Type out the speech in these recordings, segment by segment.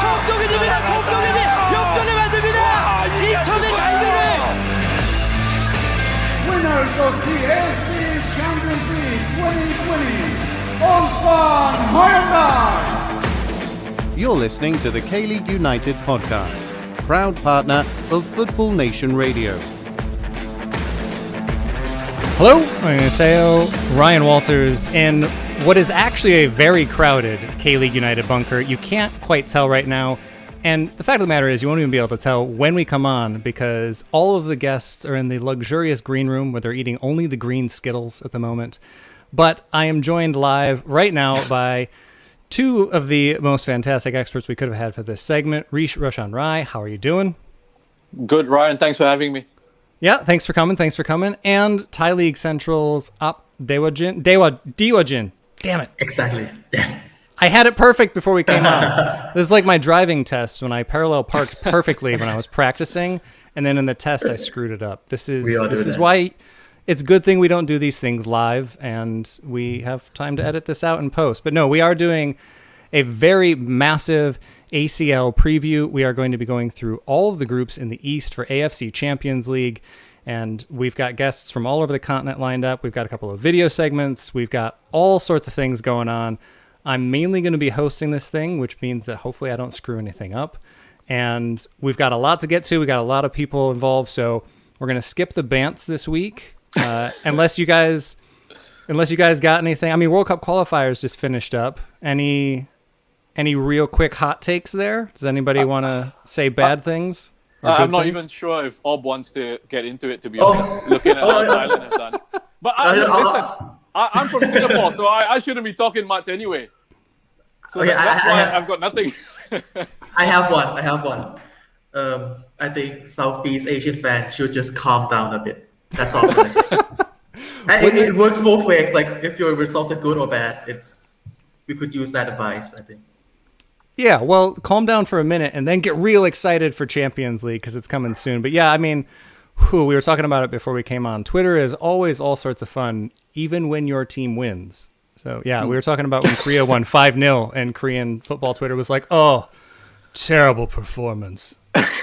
정동현입니다. 역전을 만듭니다. 2점의 장면을. Winners of the AFC Champions League 2020, Ulsan Hyundai. You're listening to the K-League United podcast, proud partner of Football Nation Radio. Hello, 안녕하세요. Ryan Walters in what is actually a very crowded K-League United bunker. You can't quite tell right now. And the fact of the matter is you won't even be able to tell when we come on because all of the guests are in the luxurious green room where they're eating only the green Skittles at the moment. But I am joined live right now by two of the most fantastic experts we could have had for this segment. Rish Roshan Rai, how are you doing? Good, Ryan. Thanks for having me. Yeah, thanks for coming. And Thai League Central's Up Dewajin. Damn it. Exactly. Yes. I had it perfect before we came on. This is like my driving test when I parallel parked perfectly when I was practicing, and then in the test I screwed it up. This is why it's a good thing we don't do these things live, and we have time to edit this out and post. But no, we are doing a very massive ACL preview. We are going to be going through all of the groups in the East for AFC Champions League, and we've got guests from all over the continent lined up. We've got a couple of video segments. We've got all sorts of things going on. I'm mainly going to be hosting this thing, which means that hopefully I don't screw anything up. And we've got a lot to get to. We got a lot of people involved, so we're going to skip the bants this week, unless you guys got anything. I mean, World Cup qualifiers just finished up. Any real quick hot takes there? Does anybody want to say bad things? I'm not even sure if Ob wants to get into it, to be honest, looking at what Thailand has done. But listen, I'm from Singapore, so I shouldn't be talking much anyway. So Okay, that's why I've got nothing. I have one. I think Southeast Asian fans should just calm down a bit. That's all. It works both ways. Like if your results are good or bad, we could use that advice, I think. Yeah, well, calm down for a minute and then get real excited for Champions League because it's coming soon. But yeah, I mean, we were talking about it before we came on. Twitter is always all sorts of fun, even when your team wins. So yeah, we were talking about when Korea won 5-0 and Korean football Twitter was like, oh, terrible performance.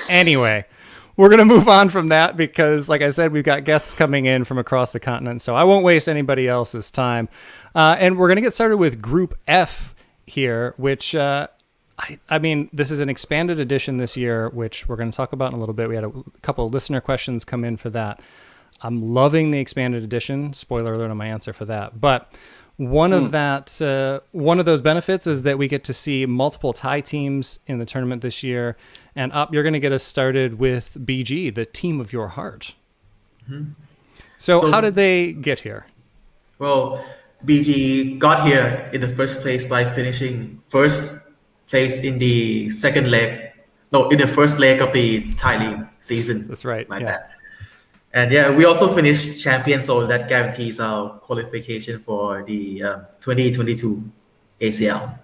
Anyway, we're going to move on from that because, like I said, we've got guests coming in from across the continent, so I won't waste anybody else's time. And we're going to get started with Group F here, which... I mean, this is an expanded edition this year, which we're going to talk about in a little bit. We had a couple of listener questions come in for that. I'm loving the expanded edition. Spoiler alert on my answer for that. But one of those benefits is that we get to see multiple Thai teams in the tournament this year. And you're going to get us started with BG, the team of your heart. Mm-hmm. So how did they get here? Well, BG got here in the first place by finishing first place in the in the first leg of the Thai League season. That's right. Bad. And yeah, we also finished champions, so that guarantees our qualification for the 2022 ACL.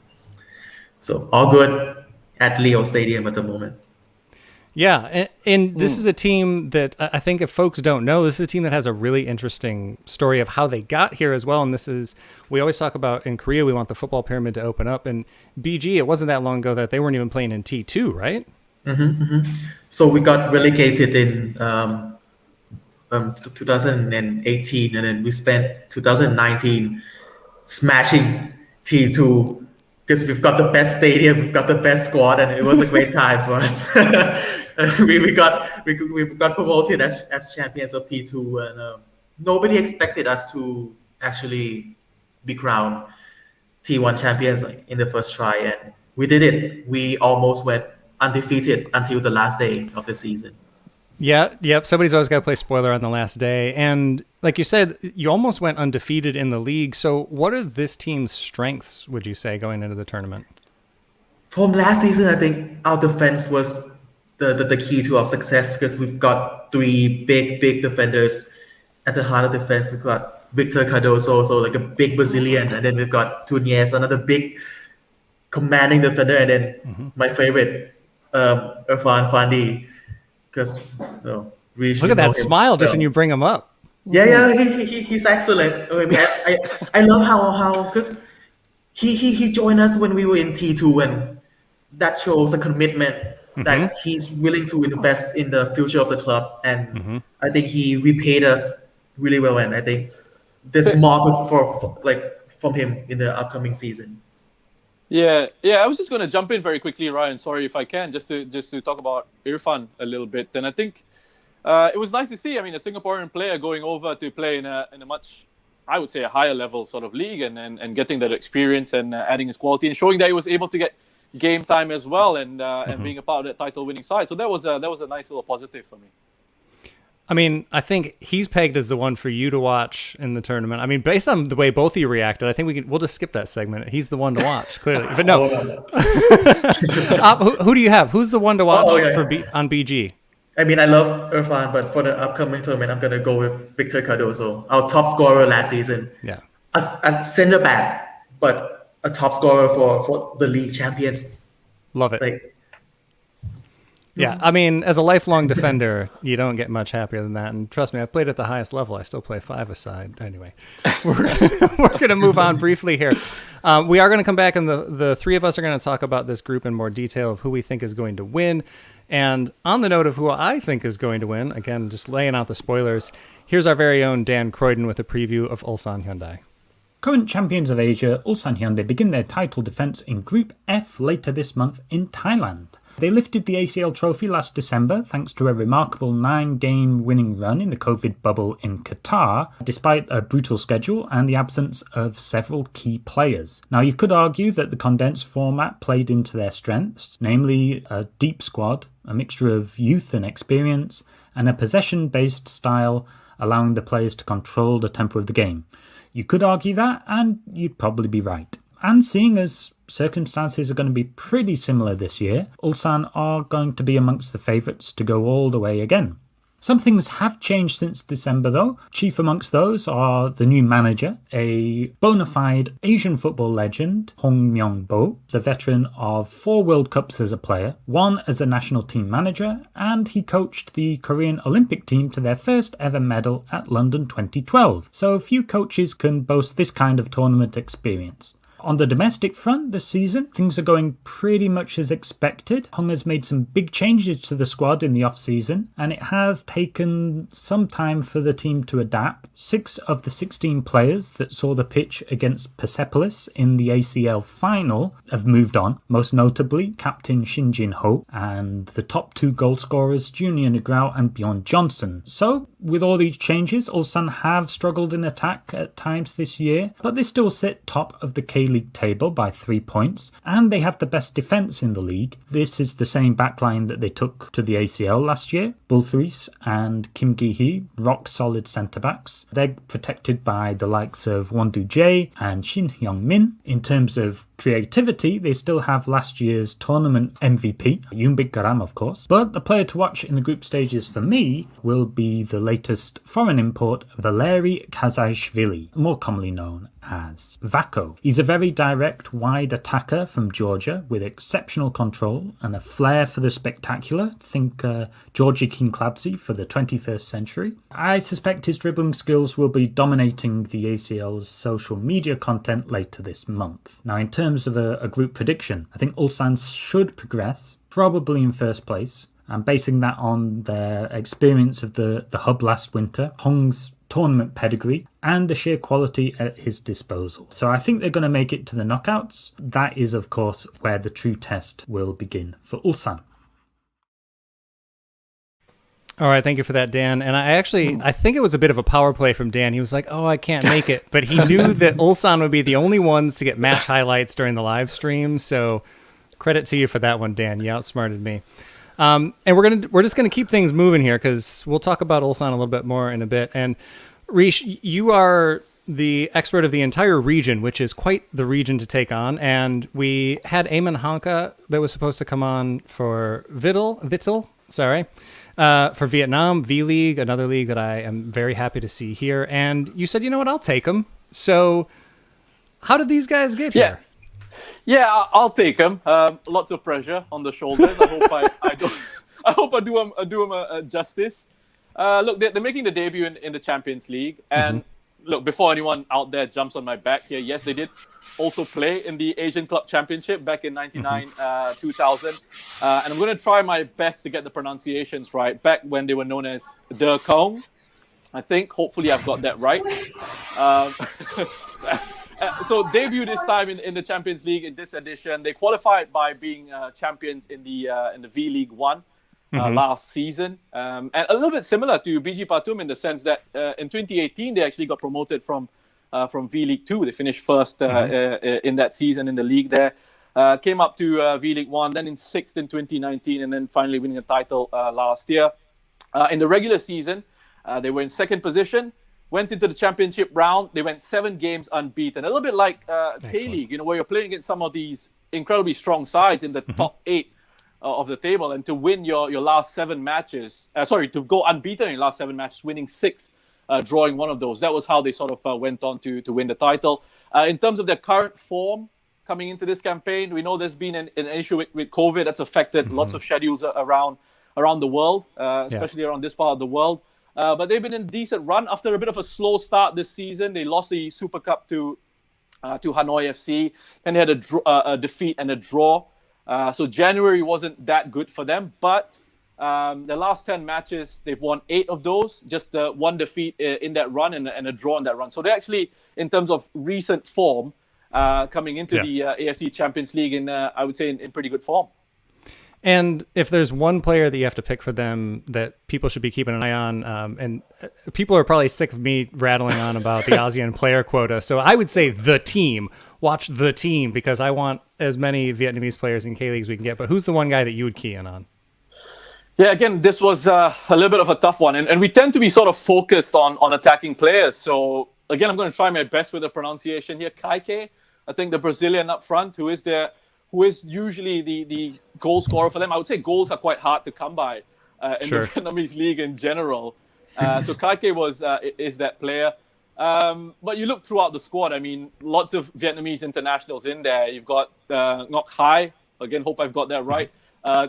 So all good at Leo Stadium at the moment. Yeah, and this is a team that I think if folks don't know, this is a team that has a really interesting story of how they got here as well. And we always talk about in Korea, we want the football pyramid to open up. And BG, it wasn't that long ago that they weren't even playing in T2, right? Mm-hmm, mm-hmm. So we got relegated in 2018, and then we spent 2019 smashing T2 because we've got the best stadium, we've got the best squad, and it was a great time for us. we got promoted as champions of T2, and nobody expected us to actually be crowned T1 champions in the first try, and we did it. We almost went undefeated until the last day of the season. Yep. Somebody's always got to play spoiler on the last day. And like you said, you almost went undefeated in the league. So what are this team's strengths, would you say, going into the tournament? From last season, I think our defense was the key to our success because we've got three big defenders at the heart of defense. We've got Victor Cardoso, so like a big Brazilian. And then we've got Tunez, another big commanding defender. And then my favorite, Irfan Fandi. Because look at that smile just when you bring him up. Yeah, he's excellent. I mean, I love how because he joined us when we were in T2, and that shows a commitment that he's willing to invest in the future of the club, and I think he repaid us really well, and I think there's more for from him in the upcoming season. Yeah. I was just going to jump in very quickly, Ryan. Sorry if I can, just to talk about Irfan a little bit. And I think it was nice to see. I mean, a Singaporean player going over to play in a much, I would say, a higher level sort of league, and getting that experience and adding his quality and showing that he was able to get game time as well, and being a part of that title-winning side. So that was a nice little positive for me. I mean, I think he's pegged as the one for you to watch in the tournament. I mean, based on the way both of you reacted, I think we'll just skip that segment. He's the one to watch, clearly. But no, who do you have? Who's the one to watch on BG? I mean, I love Irfan, but for the upcoming tournament, I'm gonna go with Victor Cardoso, our top scorer last season. Yeah, a center back, but a top scorer for the league champions. Love it. Yeah, I mean, as a lifelong defender, you don't get much happier than that. And trust me, I've played at the highest level. I still play 5-a-side. Anyway, we're going to move on briefly here. We are going to come back, and the three of us are going to talk about this group in more detail of who we think is going to win. And on the note of who I think is going to win, again, just laying out the spoilers, here's our very own Dan Croydon with a preview of Ulsan Hyundai. Current champions of Asia, Ulsan Hyundai begin their title defence in Group F later this month in Thailand. They lifted the ACL trophy last December thanks to a remarkable 9-game winning run in the COVID bubble in Qatar, despite a brutal schedule and the absence of several key players. Now, you could argue that the condensed format played into their strengths, namely a deep squad, a mixture of youth and experience, and a possession-based style allowing the players to control the tempo of the game. You could argue that, and you'd probably be right. And seeing as circumstances are going to be pretty similar this year, Ulsan are going to be amongst the favourites to go all the way again. Some things have changed since December though. Chief amongst those are the new manager, a bona fide Asian football legend, Hong Myong-bo, the veteran of 4 World Cups as a player, 1 as a national team manager, and he coached the Korean Olympic team to their first ever medal at London 2012. So few coaches can boast this kind of tournament experience. On the domestic front this season, things are going pretty much as expected. Hong has made some big changes to the squad in the off-season, and it has taken some time for the team to adapt. 6 of the 16 players that saw the pitch against Persepolis in the ACL final have moved on, most notably captain Shin Jin-ho and the top 2 goal scorers Junior Negrao and Bjorn Johnson. So, with all these changes, Ulsan have struggled in attack at times this year, but they still sit top of the K-League table by 3 points, and they have the best defence in the league. This is the same backline that they took to the ACL last year. Bulthrees and Kim Gi-hee, rock-solid centre-backs. They're protected by the likes of Won-do Jae and Shin Hyung-min. In terms of creativity, they still have last year's tournament MVP, Yoonbik Garam, of course. But the player to watch in the group stages for me will be the latest foreign import, Valery Kazashvili, more commonly known as Vako. He's a very direct, wide attacker from Georgia with exceptional control and a flair for the spectacular. Think Georgi Kinkladze for the 21st century. I suspect his dribbling skills will be dominating the ACL's social media content later this month. Now, in terms of a group prediction, I think Ulsan should progress, probably in first place. I'm basing that on their experience of the hub last winter, Hong's tournament pedigree, and the sheer quality at his disposal. So I think they're going to make it to the knockouts. That is, of course, where the true test will begin for Ulsan. All right, thank you for that, Dan. And I think it was a bit of a power play from Dan. He was like, oh, I can't make it. But he knew that Ulsan would be the only ones to get match highlights during the live stream. So credit to you for that one, Dan. You outsmarted me. And we're just gonna keep things moving here because we'll talk about Ulsan a little bit more in a bit. And Rish, you are the expert of the entire region, which is quite the region to take on. And we had Eamon Hanka that was supposed to come on for Vittel, for Vietnam, V-League, another league that I am very happy to see here. And you said, you know what, I'll take them. So how did these guys get here? Yeah, I'll take him. Lots of pressure on the shoulders. I hope I do him justice. Look, they're making the debut in the Champions League, and look, before anyone out there jumps on my back here, yes, they did also play in the Asian Club Championship back in 99, 2000. And I'm going to try my best to get the pronunciations right. Back when they were known as De Kong, I think. Hopefully I've got that right. So debut this time in the Champions League in this edition. They qualified by being champions in the V League One last season, and a little bit similar to BG Patum in the sense that in 2018 they actually got promoted from V League Two. They finished first in that season in the league there. Came up to V League One, then in sixth in 2019, and then finally winning a title last year. In the regular season, they were in second position. Went into the championship round. They went 7 games unbeaten. A little bit like K-League, where you're playing against some of these incredibly strong sides in the top 8 of the table. And to win your last 7 matches, to go unbeaten in your last 7 matches, winning 6, drawing 1 of those. That was how they sort of went on to win the title. In terms of their current form coming into this campaign, we know there's been an issue with COVID that's affected lots of schedules around the world, especially around this part of the world. But they've been in a decent run after a bit of a slow start this season. They lost the Super Cup to Hanoi FC. Then they had a defeat and a draw. So January wasn't that good for them. But the last 10 matches, they've won 8 of those. Just 1 defeat in that run and a draw in that run. So they're actually, in terms of recent form, coming into the AFC Champions League, I would say, in pretty good form. And if there's one player that you have to pick for them that people should be keeping an eye on, and people are probably sick of me rattling on about the ASEAN player quota, so I would say the team. Watch the team, because I want as many Vietnamese players in K-League as we can get. But who's the one guy that you would key in on? Yeah, again, this was a little bit of a tough one. And we tend to be sort of focused on attacking players. So, again, I'm going to try my best with the pronunciation here. Kaike, I think the Brazilian up front, who is usually the goal scorer for them. I would say goals are quite hard to come by in the Vietnamese league in general. So Kaike is that player. But you look throughout the squad, I mean, lots of Vietnamese internationals in there. You've got Ngoc Hai, again, hope I've got that right.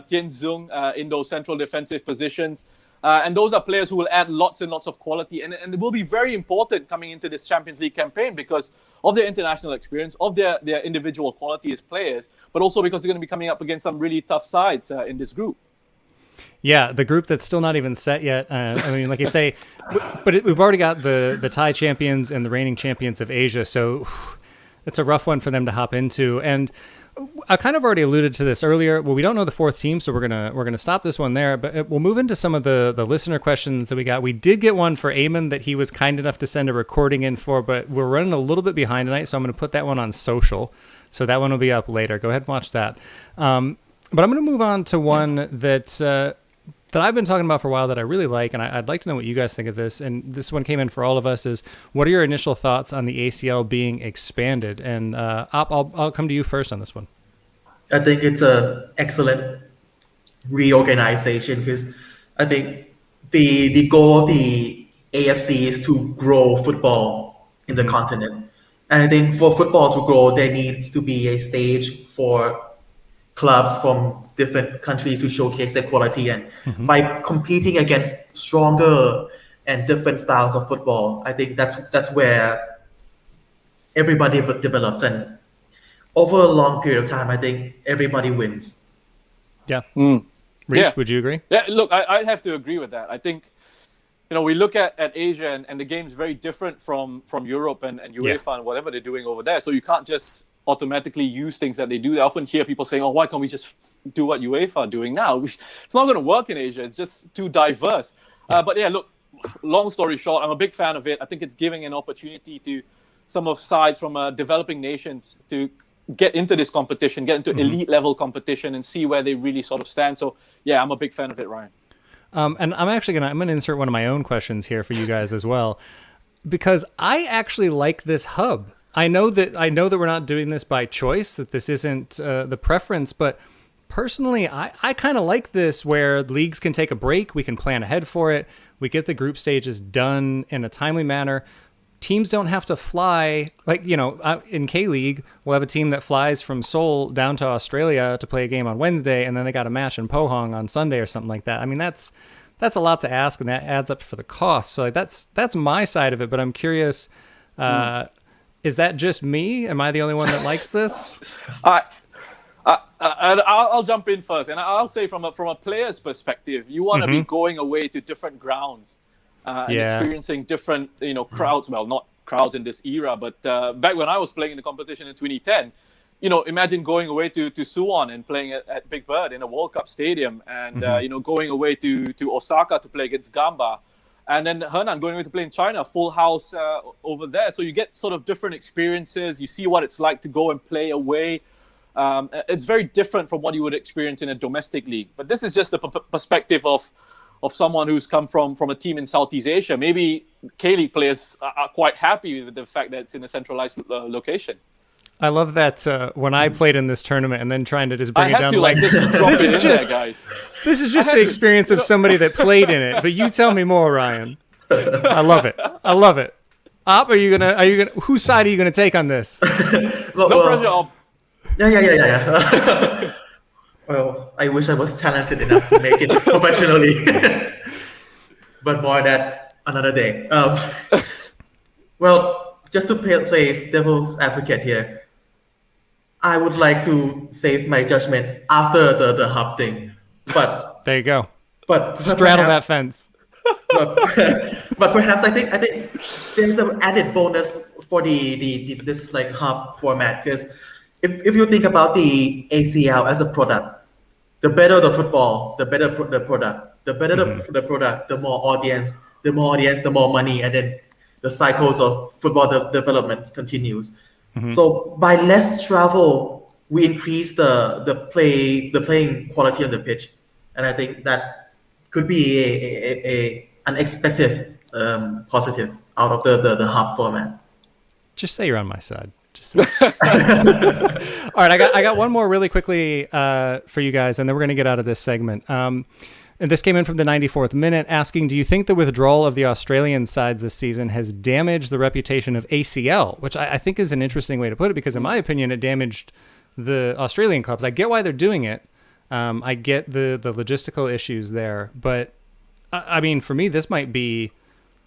Tien Dung in those central defensive positions. And those are players who will add lots and lots of quality. And it will be very important coming into this Champions League campaign because of their international experience, of their individual quality as players, but also because they're going to be coming up against some really tough sides in this group. Yeah, the group that's still not even set yet. I mean, like you say, but we've already got the Thai champions and the reigning champions of Asia, so it's a rough one for them to hop into. And I kind of already alluded to this earlier. Well, we don't know the 4th team, so we're gonna stop this one there. But we'll move into some of the listener questions that we got. We did get one for Eamon that he was kind enough to send a recording in for, but we're running a little bit behind tonight, so I'm going to put that one on social. So that one will be up later. Go ahead and watch that. But I'm going to move on to one that I've been talking about for a while that I really like, and I'd like to know what you guys think of this. And this one came in for all of us. Is what are your initial thoughts on the ACL being expanded? And I'll come to you first on this one. I think it's an excellent reorganization because I think the goal of the AFC is to grow football in the continent. And I think for football to grow, there needs to be a stage for clubs from different countries to showcase their quality. And by competing against stronger and different styles of football, I think that's where everybody develops. And over a long period of time, I think everybody wins. Yeah. Reece, would you agree? Yeah, look, I have to agree with that. I think, we look at Asia and the game's very different from Europe and UEFA and whatever they're doing over there. So you can't just automatically use things that they do. I often hear people saying, why can't we just do what UEFA are doing now? It's not going to work in Asia. It's just too diverse. But yeah, look, long story short, I'm a big fan of it. I think it's giving an opportunity to some of sides from developing nations to get into this competition, get into elite level competition and see where they really sort of stand. So yeah, I'm a big fan of it, Ryan. And I'm going to insert one of my own questions here for you guys as well, because I actually like this hub. I know that we're not doing this by choice, that this isn't the preference, but personally, I kind of like this where leagues can take a break. We can plan ahead for it. We get the group stages done in a timely manner. Teams don't have to fly, like, in K-League, we'll have a team that flies from Seoul down to Australia to play a game on Wednesday, and then they got a match in Pohang on Sunday or something like that. I mean, that's that's a lot to ask, and that adds up for the cost. So like, that's my side of it. But I'm curious, is that just me? Am I the only one that likes this? I'll jump in first, and I'll say from a player's perspective, you want to be going away to different grounds and experiencing different crowds. Well, not crowds in this era, but back when I was playing in the competition in 2010, imagine going away to Suwon and playing at Big Bird in a World Cup stadium, and going away to Osaka to play against Gamba, and then Henan going away to play in China, full house over there. So you get sort of different experiences. You see what it's like to go and play away. It's very different from what you would experience in a domestic league. But this is just the perspective of someone who's come from a team in Southeast Asia. Maybe K-League players are quite happy with the fact that it's in a centralized location. I love that when I played in this tournament and then trying to just bring it down. This is just the experience of somebody that played in it. But you tell me more, Ryan. I love it. Op, are you gonna? Whose side are you gonna take on this? No pressure, Op. Yeah. Well, I wish I was talented enough to make it professionally, but more that another day. Well, just to play devil's advocate here, I would like to save my judgment after the hub thing, but there you go. But straddle that fence. But perhaps I think there's an added bonus for this like hub format, because if you think about the ACL as a product, the better the football, the better the product. The better the product, the more audience, the more money, and then the cycles of football development continues. So by less travel, we increase the playing quality on the pitch, and I think that could be a unexpected positive out of the hub format. Just say you're on my side. Just say. All right, I got one more really quickly for you guys, and then we're going to get out of this segment. And this came in from the 94th minute, asking, do you think the withdrawal of the Australian sides this season has damaged the reputation of ACL? Which I think is an interesting way to put it, because in my opinion, it damaged the Australian clubs. I get why they're doing it. I get the logistical issues there. But, I mean, for me, this might be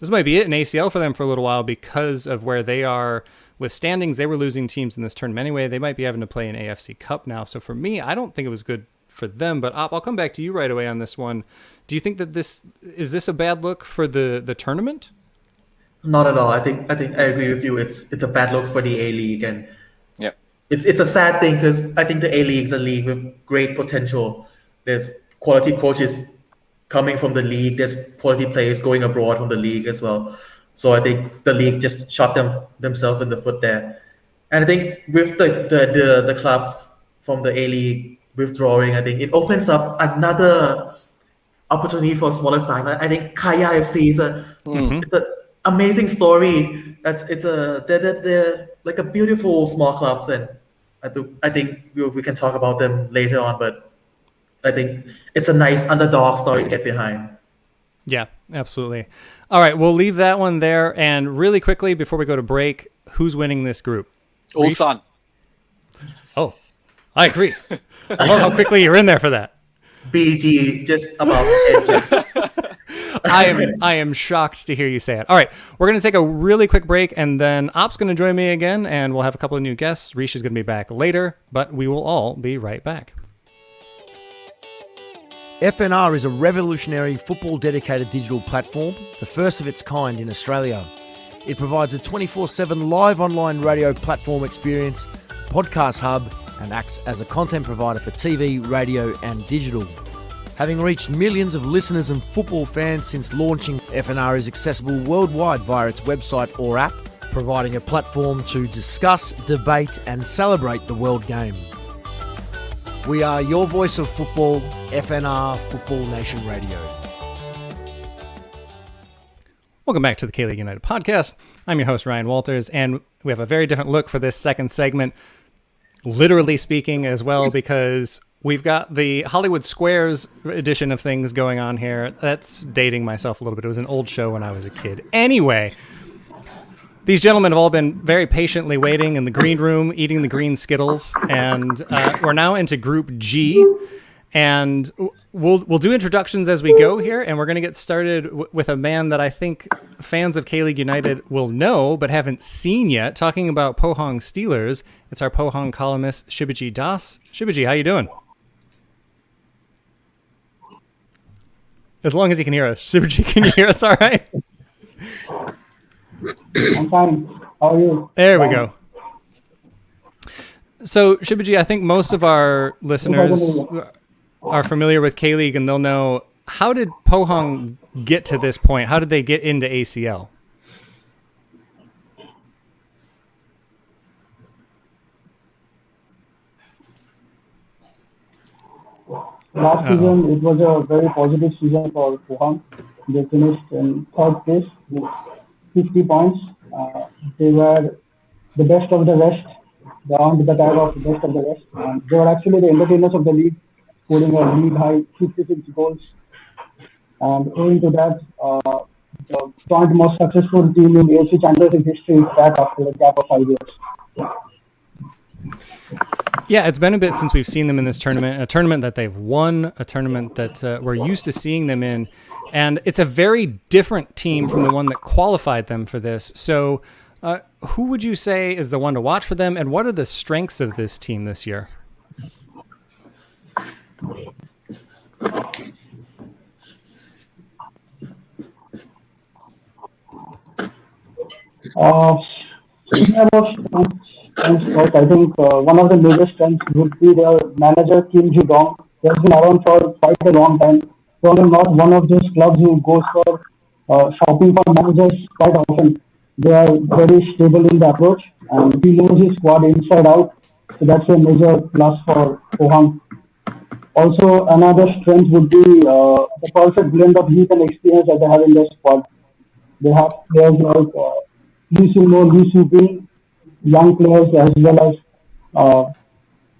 it in ACL for them for a little while because of where they are with standings. They were losing teams in this tournament anyway. They might be having to play an AFC Cup now. So for me, I don't think it was good for them, but I'll come back to you right away on this one. Do you think that this is a bad look for the tournament? Not at all. I think I agree with you. It's a bad look for the A-League, and it's a sad thing because I think the A-League is a league with great potential. There's quality coaches coming from the league. There's quality players going abroad from the league as well. So I think the league just shot themselves in the foot there. And I think with the clubs from the A-League withdrawing, I think it opens up another opportunity for smaller sides. I think Kaya FC is it's an amazing story. They're like a beautiful small clubs, and I think we can talk about them later on. But I think it's a nice underdog story to get behind. Yeah, absolutely. All right, we'll leave that one there. And really quickly before we go to break, who's winning this group? Ulsan. Oh, I agree. I love how quickly you're in there for that. BG just about I am shocked to hear you say it. All right, we're going to take a really quick break, and then Op's going to join me again, and we'll have a couple of new guests. Rish is going to be back later, but we will all be right back. FNR is a revolutionary football-dedicated digital platform, the first of its kind in Australia. It provides a 24/7 live online radio platform experience, podcast hub, and acts as a content provider for TV, radio, and digital. Having reached millions of listeners and football fans since launching, FNR is accessible worldwide via its website or app, providing a platform to discuss, debate, and celebrate the world game. We are your voice of football, FNR Football Nation Radio. Welcome back to the K-League United podcast. I'm your host, Ryan Walters, and we have a very different look for this second segment, literally speaking as well, because we've got the Hollywood Squares edition of things going on here. That's dating myself a little bit. It was an old show when I was a kid. Anyway, these gentlemen have all been very patiently waiting in the green room, eating the green Skittles, and we're now into Group G. And we'll do introductions as we go here, and we're going to get started with a man that I think fans of K-League United will know but haven't seen yet. Talking about Pohang Steelers, it's our Pohang columnist Shibaji Das. Shibaji, how you doing? As long as he can hear us. Shibaji, can you hear us all right? I'm fine. How are you? There we go. So, Shibaji, I think most of our listeners are familiar with K-League, and they'll know, how did Pohang get to this point? How did they get into ACL? Last season, it was a very positive season for Pohang. They finished in third place with 50 points. They were the best of the West. They earned the tag of the best of the West. And they were actually the entertainers of the league, scoring a league high 56 goals. And owing to that, the joint most successful team in AFC Champions League history is back after a gap of 5 years. Yeah, it's been a bit since we've seen them in this tournament, a tournament that they've won, a tournament that we're used to seeing them in. And it's a very different team from the one that qualified them for this. So who would you say is the one to watch for them, and what are the strengths of this team this year? I think one of the major strengths would be their manager, Kim Ji-dong. He has been around for quite a long time. So they're not one of those clubs who goes for shopping for managers quite often. They are very stable in the approach, and he knows his squad inside out. So that's a major plus for Pohang. Also, another strength would be the perfect blend of youth and experience that they have in their squad. They have players like Lee Sung-mo, Lee Soo-pin, young players, as well as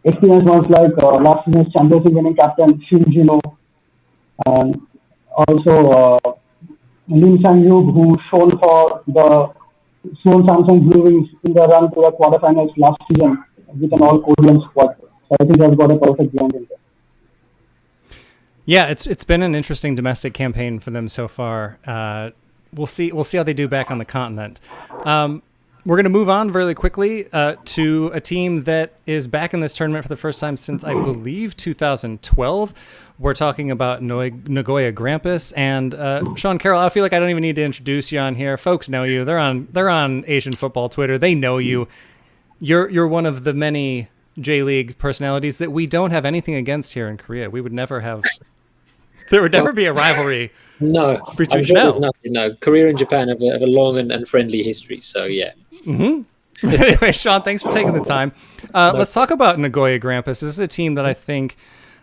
experienced ones like last season's Champions League winning captain Shin Jin-ho, and also Lim Sang-yub, who shone for the Seoul Samsung Blue Wings in the run to the quarterfinals last season with an all-Korean squad. So I think they've got a perfect blend in there. Yeah, it's been an interesting domestic campaign for them so far. We'll see how they do back on the continent. We're going to move on really quickly to a team that is back in this tournament for the first time since, I believe, 2012. We're talking about Nagoya Grampus. And Sean Carroll, I feel like I don't even need to introduce you on here. Folks know you. They're on Asian football Twitter. They know you. You're one of the many J-League personalities that we don't have anything against here in Korea. We would never have... There would never be a rivalry. No, I'm sure there's nothing. No, Korea and Japan have a long and friendly history. So yeah. Mm-hmm. Anyway, Sean, thanks for taking the time. Let's talk about Nagoya Grampus. This is a team that I think,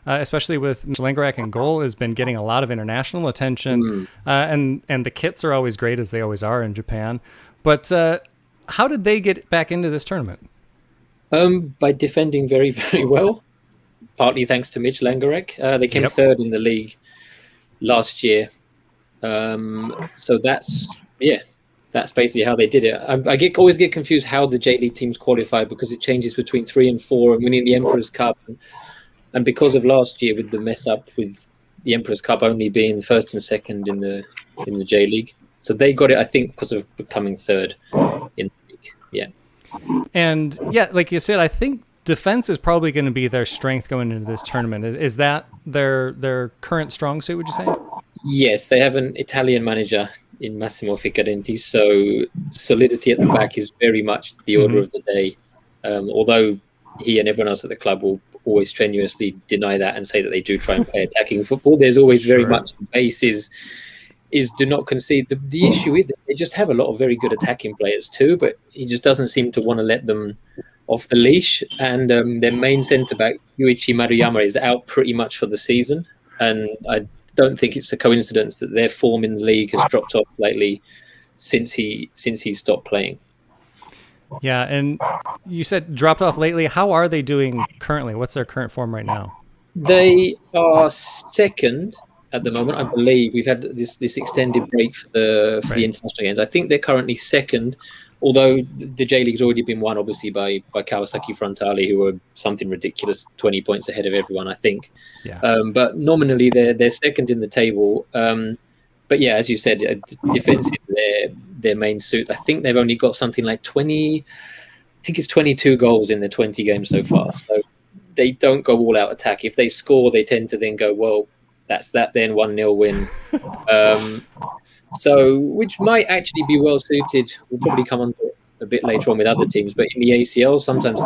especially with Langerak in goal, has been getting a lot of international attention, and the kits are always great, as they always are in Japan. But how did they get back into this tournament? By defending very, very well, partly thanks to Mitch Langerak. They came third in the league last year. So that's basically how they did it. I always get confused how the J-League teams qualify, because it changes between 3 and 4 and winning the Emperor's Cup. And because of last year with the mess up with the Emperor's Cup only being first and second in the J-League. So they got it, I think, because of becoming third in the league. Yeah. And yeah, like you said, I think defense is probably going to be their strength going into this tournament. Is that their current strong suit, would you say? Yes, they have an Italian manager in Massimo Ficcarenti, so solidity at the back is very much the order of the day. Although he and everyone else at the club will always strenuously deny that and say that they do try and play attacking football, there's always very much the base is do not concede. The issue is that they just have a lot of very good attacking players too, but he just doesn't seem to want to let them off the leash. And their main centre-back, Yuichi Maruyama, is out pretty much for the season. And I don't think it's a coincidence that their form in the league has dropped off lately since he stopped playing. Yeah, and you said dropped off lately. How are they doing currently? What's their current form right now? They are second at the moment, I believe. We've had this extended break for the international games. I think they're currently second, Although the J League's already been won, obviously, by Kawasaki Frontale, who were something ridiculous, 20 points ahead of everyone, I think. Yeah. But nominally, they're second in the table. But yeah, as you said, defense is their main suit. I think they've only got something like 20. I think it's 22 goals in the 20 games so far. So they don't go all out attack. If they score, they tend to then go, well, that's that then 1-0 win. So, which might actually be well suited. We'll probably come on to it a bit later on with other teams, but in the ACL, sometimes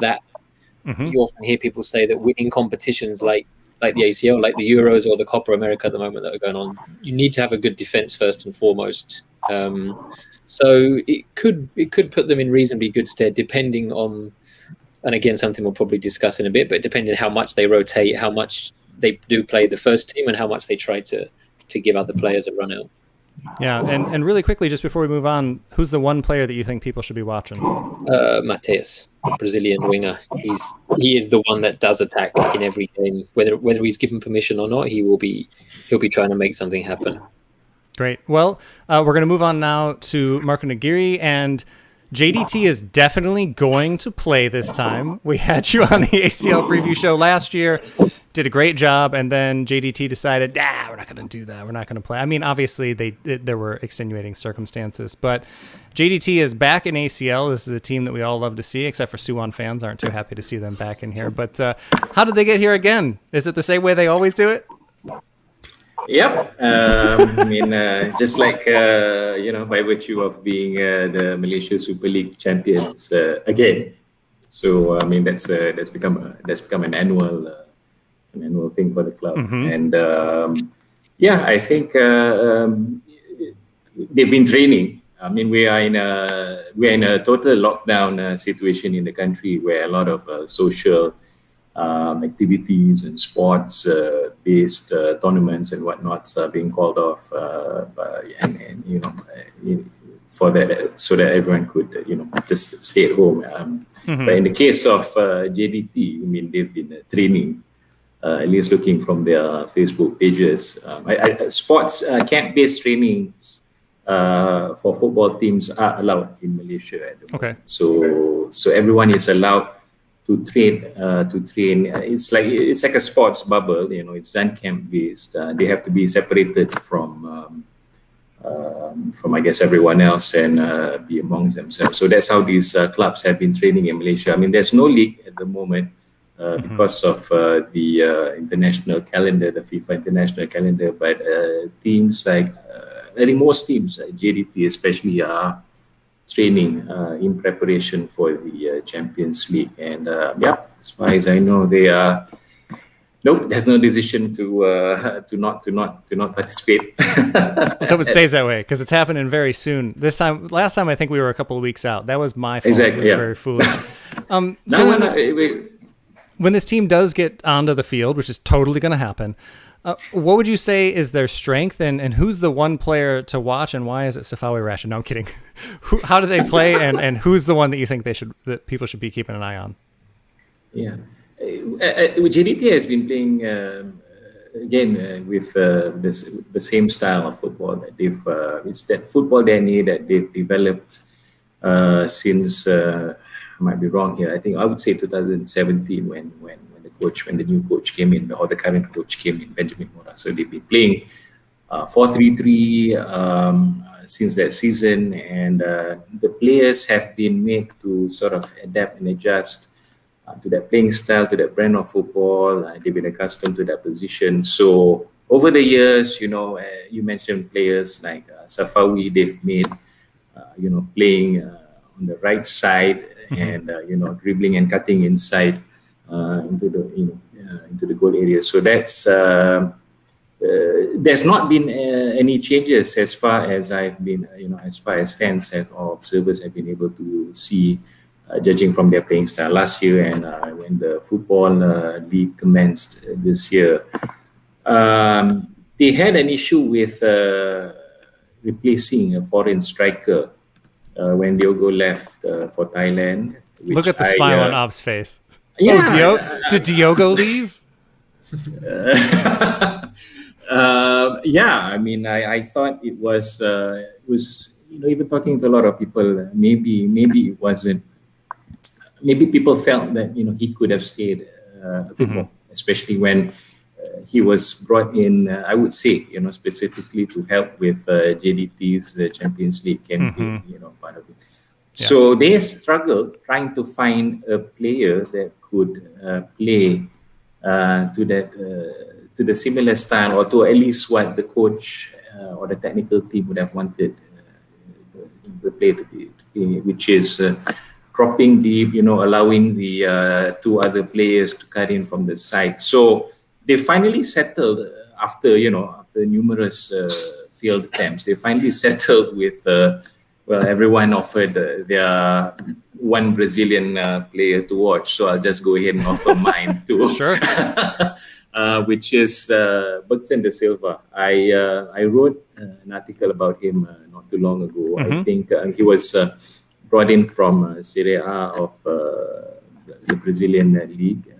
you often hear people say that winning competitions like the ACL, like the Euros or the Copa America at the moment that are going on, you need to have a good defense first and foremost. So it could put them in reasonably good stead, depending on, and again, something we'll probably discuss in a bit, but depending on how much they rotate, how much they do play the first team, and how much they try to give other players a run out. Yeah, and really quickly, just before we move on, who's the one player that you think people should be watching? Mateus, Brazilian winger. He is the one that does attack in every game, whether he's given permission or not. He'll be trying to make something happen. Great. Well, we're going to move on now to Marco Nagiri, and JDT is definitely going to play this time. We had you on the ACL preview show last year. Did a great job, and then JDT decided, we're not going to do that. We're not going to play. I mean, obviously, there were extenuating circumstances, but JDT is back in ACL. This is a team that we all love to see, except for Suwon fans aren't too happy to see them back in here. But how did they get here again? Is it the same way they always do it? Yep. I mean, just like, by virtue of being the Malaysia Super League champions again. So, I mean, that's become an annual thing for the club. And I think they've been training. I mean, we're in a total lockdown situation in the country, where a lot of social activities and sports based tournaments and whatnots are being called off, for that, so that everyone could just stay at home. But in the case of JDT, I mean, they've been training. At least looking from their Facebook pages, sports camp-based trainings for football teams are allowed in Malaysia at the moment. Okay. So everyone is allowed to train. It's like a sports bubble. It's done camp-based. They have to be separated from I guess everyone else and be amongst themselves. So that's how these clubs have been training in Malaysia. I mean, there's no league at the moment. Because of the international calendar, the FIFA international calendar, but teams like, I think most teams, JDT especially, are training in preparation for the Champions League. And as far as I know, they are. Nope, there's no decision to not participate. Let's hope it stays that way, because it's happening very soon. Last time I think we were a couple of weeks out. That was my fault. Exactly. It was very foolish. When this team does get onto the field, which is totally going to happen, what would you say is their strength, and who's the one player to watch, and why is it Safawi Rashid? No, I'm kidding. How do they play, and who's the one that you think that people should be keeping an eye on? Yeah, JDT has been playing again with the same style of football that it's that football DNA that they've developed since. I might be wrong here. I think I would say 2017 when the new coach came in, or the current coach came in, Benjamin Mora. So they've been playing 4-3-3 since that season, and the players have been made to sort of adapt and adjust to that playing style, to that brand of football. They've been accustomed to that position. So over the years, you mentioned players like Safawi. They've made playing on the right side. And dribbling and cutting inside into the goal area. So that's there's not been any changes as far as I've been, as far as fans or observers have been able to see, judging from their playing style last year and when the football league commenced this year. They had an issue with replacing a foreign striker. When Diogo left for Thailand. Look at the smile on Ob's face. Yeah. Did Diogo leave? I mean, I thought it was even talking to a lot of people, maybe it wasn't. Maybe people felt that he could have stayed a bit more, especially when he was brought in. I would say, specifically to help with JDT's Champions League campaign. Part of it. Yeah. So they struggled trying to find a player that could play to the similar style, or to at least what the coach or the technical team would have wanted the player to be, which is dropping deep, allowing the two other players to cut in from the side. So they finally settled after numerous failed attempts. They finally settled with everyone offered their one Brazilian player to watch. So I'll just go ahead and offer mine too. Sure. Which is Bergson de Silva. I wrote an article about him not too long ago. I think he was brought in from Serie A of the Brazilian league.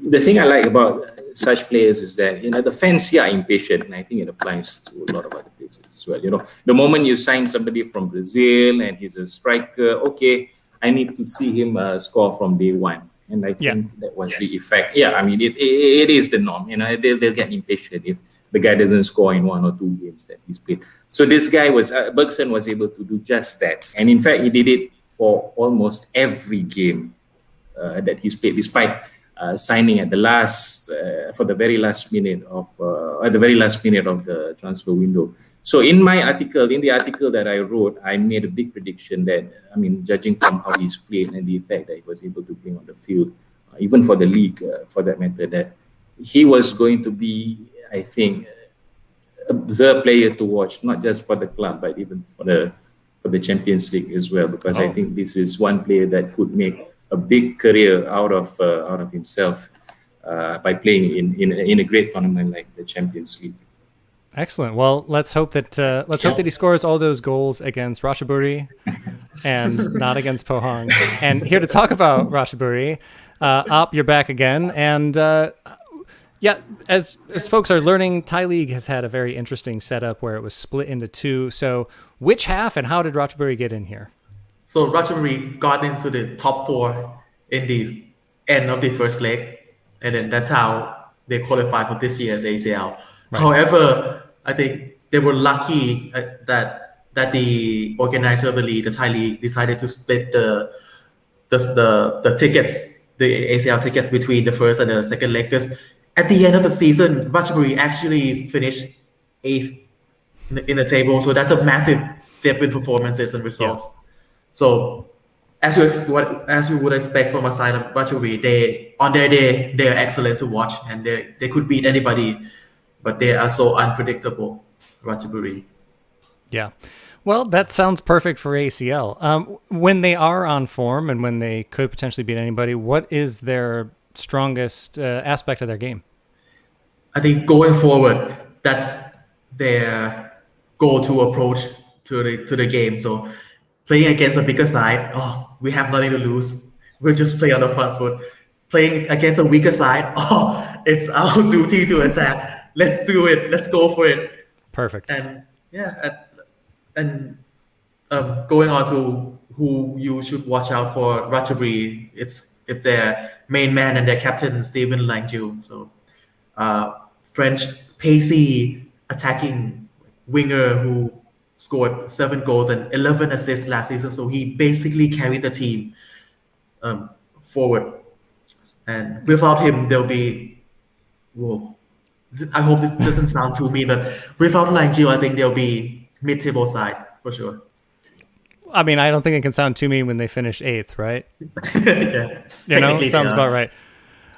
The thing I like about such players is that the fans here are impatient, and I think it applies to a lot of other places as well. The moment you sign somebody from Brazil and he's a striker, okay, I need to see him score from day one. And I think that was the effect. Yeah, I mean, it is the norm. They'll get impatient if the guy doesn't score in 1 or 2 games that he's played. So this guy Bergson was able to do just that. And in fact, he did it for almost every game that he's played, despite signing at the very last minute of the transfer window. So in the article that I wrote, I made a big prediction that, judging from how he's played and the effect that he was able to bring on the field, even for the league, for that matter, that he was going to be, I think, the player to watch, not just for the club, but even for the Champions League as well, because I think this is one player that could make a big career out of himself by playing in a great tournament like the Champions League. Excellent. Well, let's hope that he scores all those goals against Ratchaburi and not against Pohang. And here to talk about Ratchaburi, Op, you're back again. And as folks are learning, Thai League has had a very interesting setup where it was split into 2. So which half and how did Ratchaburi get in here? So Ratchaburi got into the top 4 in the end of the first leg, and then that's how they qualified for this year's ACL. Right. However, I think they were lucky that the organizer of the league, the Thai League, decided to split the tickets, the ACL tickets between the first and the second leg. Because at the end of the season, Ratchaburi actually finished 8th in the table. So that's a massive dip in performances and results. Yeah. So as you would expect from a side of Ratchaburi, on their day, they are excellent to watch, and they could beat anybody, but they are so unpredictable, Ratchaburi. Yeah. Well, that sounds perfect for ACL. When they are on form and when they could potentially beat anybody, what is their strongest aspect of their game? I think going forward, that's their go-to approach to the game. So playing against a bigger side, we have nothing to lose. We'll just play on the front foot. Playing against a weaker side, it's our duty to attack. Let's do it. Let's go for it. Perfect. And going on to who you should watch out for Ratchaburi, it's their main man and their captain, Steven Langju. So French pacey attacking winger who scored 7 goals and 11 assists last season. So he basically carried the team forward. And without him, there'll be, I hope this doesn't sound too mean, but without Langju, I think they'll be mid-table side for sure. I mean, I don't think it can sound too mean when they finished 8th, right? Yeah. Sounds about right.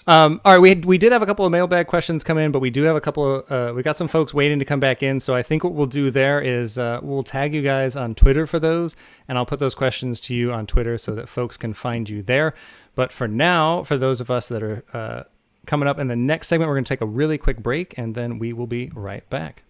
All right, we did have a couple of mailbag questions come in, but we do have a couple of, we got some folks waiting to come back in. So I think what we'll do there is we'll tag you guys on Twitter for those, and I'll put those questions to you on Twitter so that folks can find you there. But for now, for those of us that are coming up in the next segment, we're going to take a really quick break, and then we will be right back.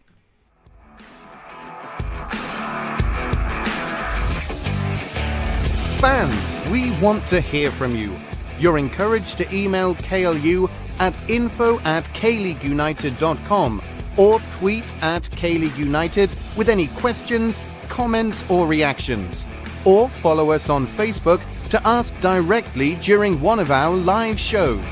Fans, we want to hear from you. You're encouraged to email KLU at info@kleagueunited.com or tweet at K-League United with any questions, comments or reactions. Or follow us on Facebook to ask directly during one of our live shows.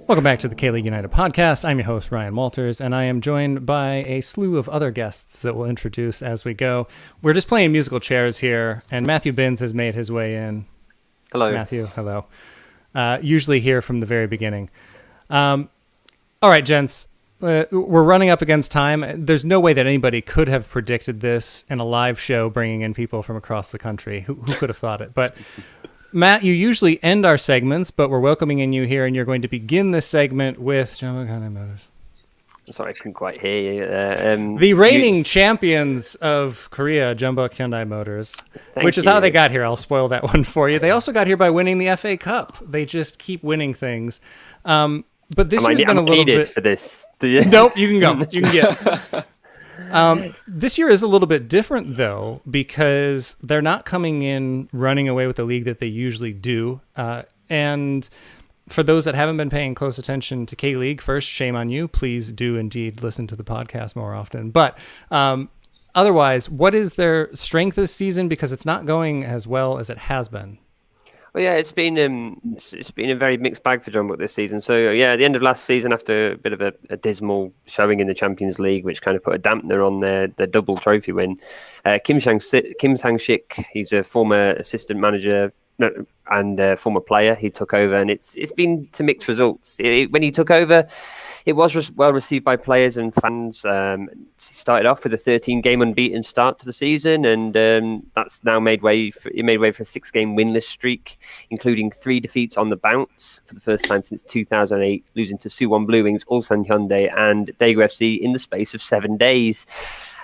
Welcome back to the K-League United podcast. I'm your host, Ryan Walters, and I am joined by a slew of other guests that we'll introduce as we go. We're just playing musical chairs here, and Matthew Binns has made his way in. Hello. Matthew, hello. Usually here from the very beginning. All right, gents. We're running up against time. There's no way that anybody could have predicted this in a live show, bringing in people from across the country. Who could have thought it? But Matt, you usually end our segments, but we're welcoming in you here, and you're going to begin this segment with Jumbo Hyundai Motors. Sorry, I couldn't quite hear you. The reigning champions of Korea, Jumbo Hyundai Motors, which is how they got here. I'll spoil that one for you. They also got here by winning the FA Cup. They just keep winning things. But this year's been a little bit for this. Nope, you can go. You can get. This year is a little bit different, though, because they're not coming in running away with the league that they usually do. And for those that haven't been paying close attention to K-League, first, shame on you. Please do indeed listen to the podcast more often. But otherwise, what is their strength this season? Because it's not going as well as it has been. Well, yeah, it's been a very mixed bag for John Book this season. So, yeah, at the end of last season, after a bit of a dismal showing in the Champions League, which kind of put a dampener on their double trophy win, Kim Sang-shik, he's a former assistant manager and former player. He took over, and it's been to mixed results. When he took over, it was well received by players and fans. He started off with a 13-game unbeaten start to the season, and that's now made way for a 6-game winless streak, including 3 defeats on the bounce for the first time since 2008, losing to Suwon Blue Wings, Ulsan Hyundai, and Daegu FC in the space of 7 days.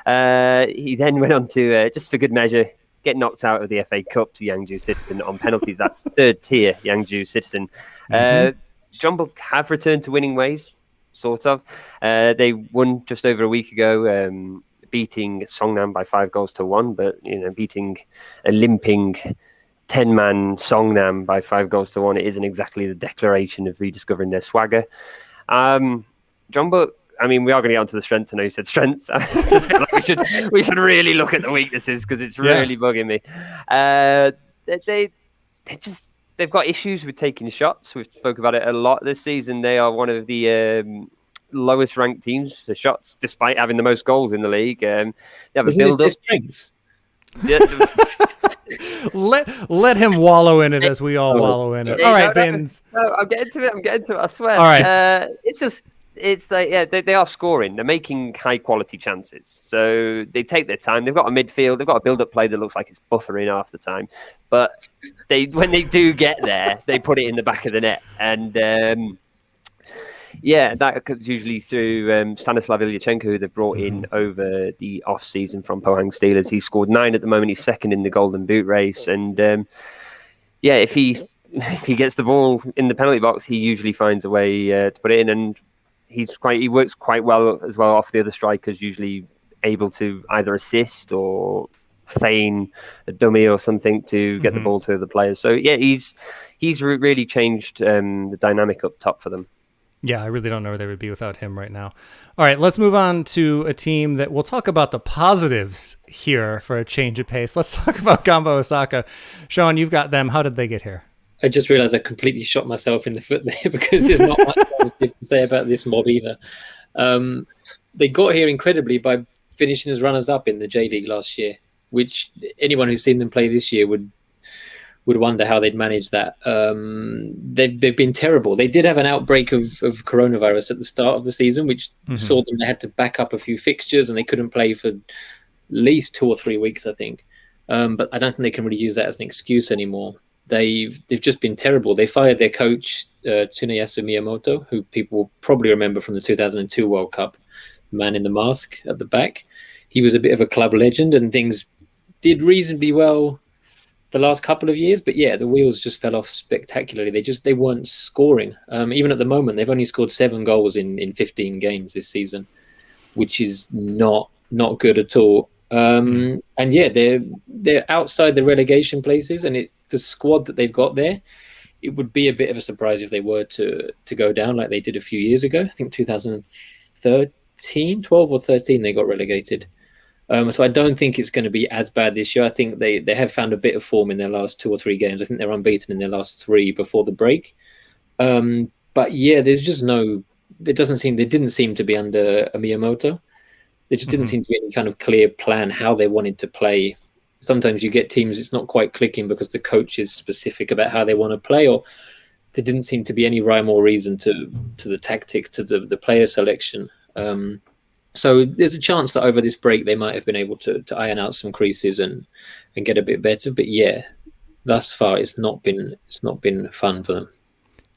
He then went on to, just for good measure, get knocked out of the FA Cup to Yangju Citizen on penalties. That's third-tier Yangju Citizen. Jeonbuk have returned to winning ways. Sort of. They won just over a week ago, beating Songnam by 5-1, but beating a limping 10-man Songnam by 5-1, it isn't exactly the declaration of rediscovering their swagger. Jeonbuk, I mean, we are going to get onto the strengths. I know you said strengths. I just feel like we should really look at the weaknesses because it's really bugging me. They've got issues with taking shots. We've spoke about it a lot this season. They are one of the lowest ranked teams for shots, despite having the most goals in the league. They have a build-up. Strengths? Yeah. Let him wallow in it as we all wallow in it. All right, Binns. No, I'm getting to it. I swear. All right. It's like, they are scoring. They're making high-quality chances. So they take their time. They've got a midfield. They've got a build-up play that looks like it's buffering half the time. But when they do get there, they put it in the back of the net. And, that comes usually through Stanislav Ilyachenko, who they've brought in over the off-season from Pohang Steelers. He's scored 9 at the moment. He's second in the Golden Boot race. And, if he gets the ball in the penalty box, he usually finds a way to put it in. And he works quite well as well off the other strikers, usually able to either assist or feign a dummy or something to get the ball to the players. So yeah, he's really changed the dynamic up top for them. Yeah, I really don't know where they would be without him right now. All right, let's move on to a team that we'll talk about the positives here for a change of pace. Let's talk about Gamba Osaka. Sean, you've got them. How did they get here? I just realised I completely shot myself in the foot there because there's not much positive to say about this mob either. They got here incredibly by finishing as runners-up in the J-League last year, which anyone who's seen them play this year would wonder how they'd manage that. They've been terrible. They did have an outbreak of coronavirus at the start of the season, which saw them. They had to back up a few fixtures and they couldn't play for at least 2 or 3 weeks, I think. But I don't think they can really use that as an excuse anymore. They've just been terrible. They fired their coach, Tsuneyasu Miyamoto, who people will probably remember from the 2002 World Cup, man in the mask at the back. He was a bit of a club legend and things did reasonably well the last couple of years, but yeah, the wheels just fell off spectacularly. They weren't scoring. Even at the moment, they've only scored 7 goals in 15 games this season, which is not good at all. And yeah, they're outside the relegation places, and the squad that they've got there it would be a bit of a surprise if they were to go down like they did a few years ago. I think 2013, 12 or 13, they got relegated. So I don't think it's going to be as bad this year. I think they have found a bit of form in their last 2 or 3 games. I think they're unbeaten in their last 3 before the break. But yeah, there's just they didn't seem to be under a Miyamoto. There just didn't seem to be any kind of clear plan how they wanted to play. Sometimes you get teams, it's not quite clicking because the coach is specific about how they want to play, or there didn't seem to be any rhyme or reason to the tactics, to the player selection. So there's a chance that over this break they might have been able to iron out some creases and get a bit better. But yeah, thus far it's not been fun for them.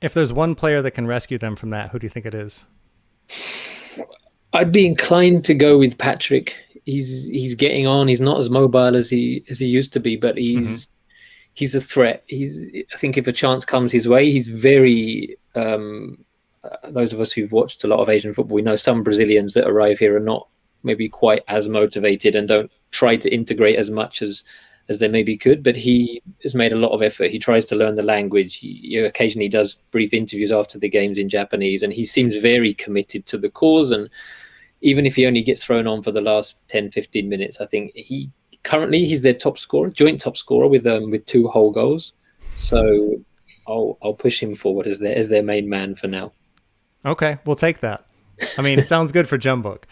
If there's one player that can rescue them from that, who do you think it is? I'd be inclined to go with Patrick. He's getting on. He's not as mobile as he used to be, but he's a threat. I think if a chance comes his way, he's very. Those of us who've watched a lot of Asian football, we know some Brazilians that arrive here are not maybe quite as motivated and don't try to integrate as much as they maybe could. But he has made a lot of effort. He tries to learn the language. He occasionally does brief interviews after the games in Japanese, and he seems very committed to the cause. And even if he only gets thrown on for the last 10, 15 minutes, I think he's their top scorer, joint top scorer with 2 whole goals. So I'll push him forward as their main man for now. Okay, we'll take that. I mean, it sounds good for Jumbuk.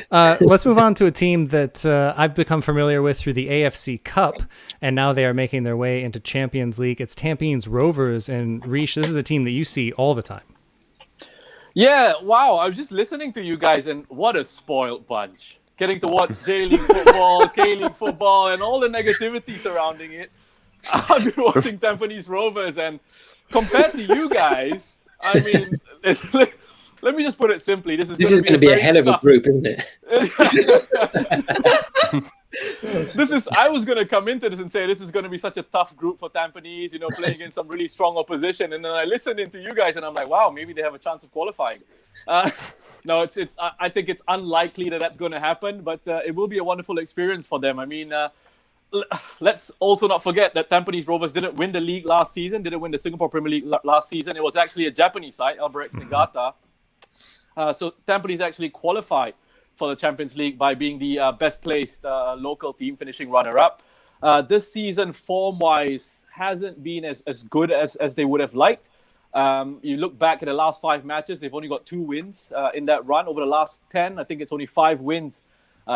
Let's move on to a team that I've become familiar with through the AFC Cup, and now they are making their way into Champions League. It's Tampines Rovers, and Rish, this is a team that you see all the time. Yeah, wow. I was just listening to you guys, and what a spoiled bunch. Getting to watch J-League football, K-League football, and all the negativity surrounding it. I've been watching Tampines Rovers, and compared to you guys, I mean, let me just put it simply. This is going to be a hell of a group, isn't it? I was going to come into this and say this is going to be such a tough group for Tampines, playing against some really strong opposition. And then I listened into you guys and I'm like, wow, maybe they have a chance of qualifying. No, I think it's unlikely that that's going to happen, but it will be a wonderful experience for them. I mean, let's also not forget that Tampines Rovers didn't win the league last season, didn't win the Singapore Premier League last season. It was actually a Japanese side, Albirex Niigata. So Tampines actually qualified for the Champions League by being the best placed local team, finishing runner-up. This season, form-wise, hasn't been as good as they would have liked. You look back at the last 5 matches, they've only got 2 wins in that run. Over the last 10, I think it's only 5 wins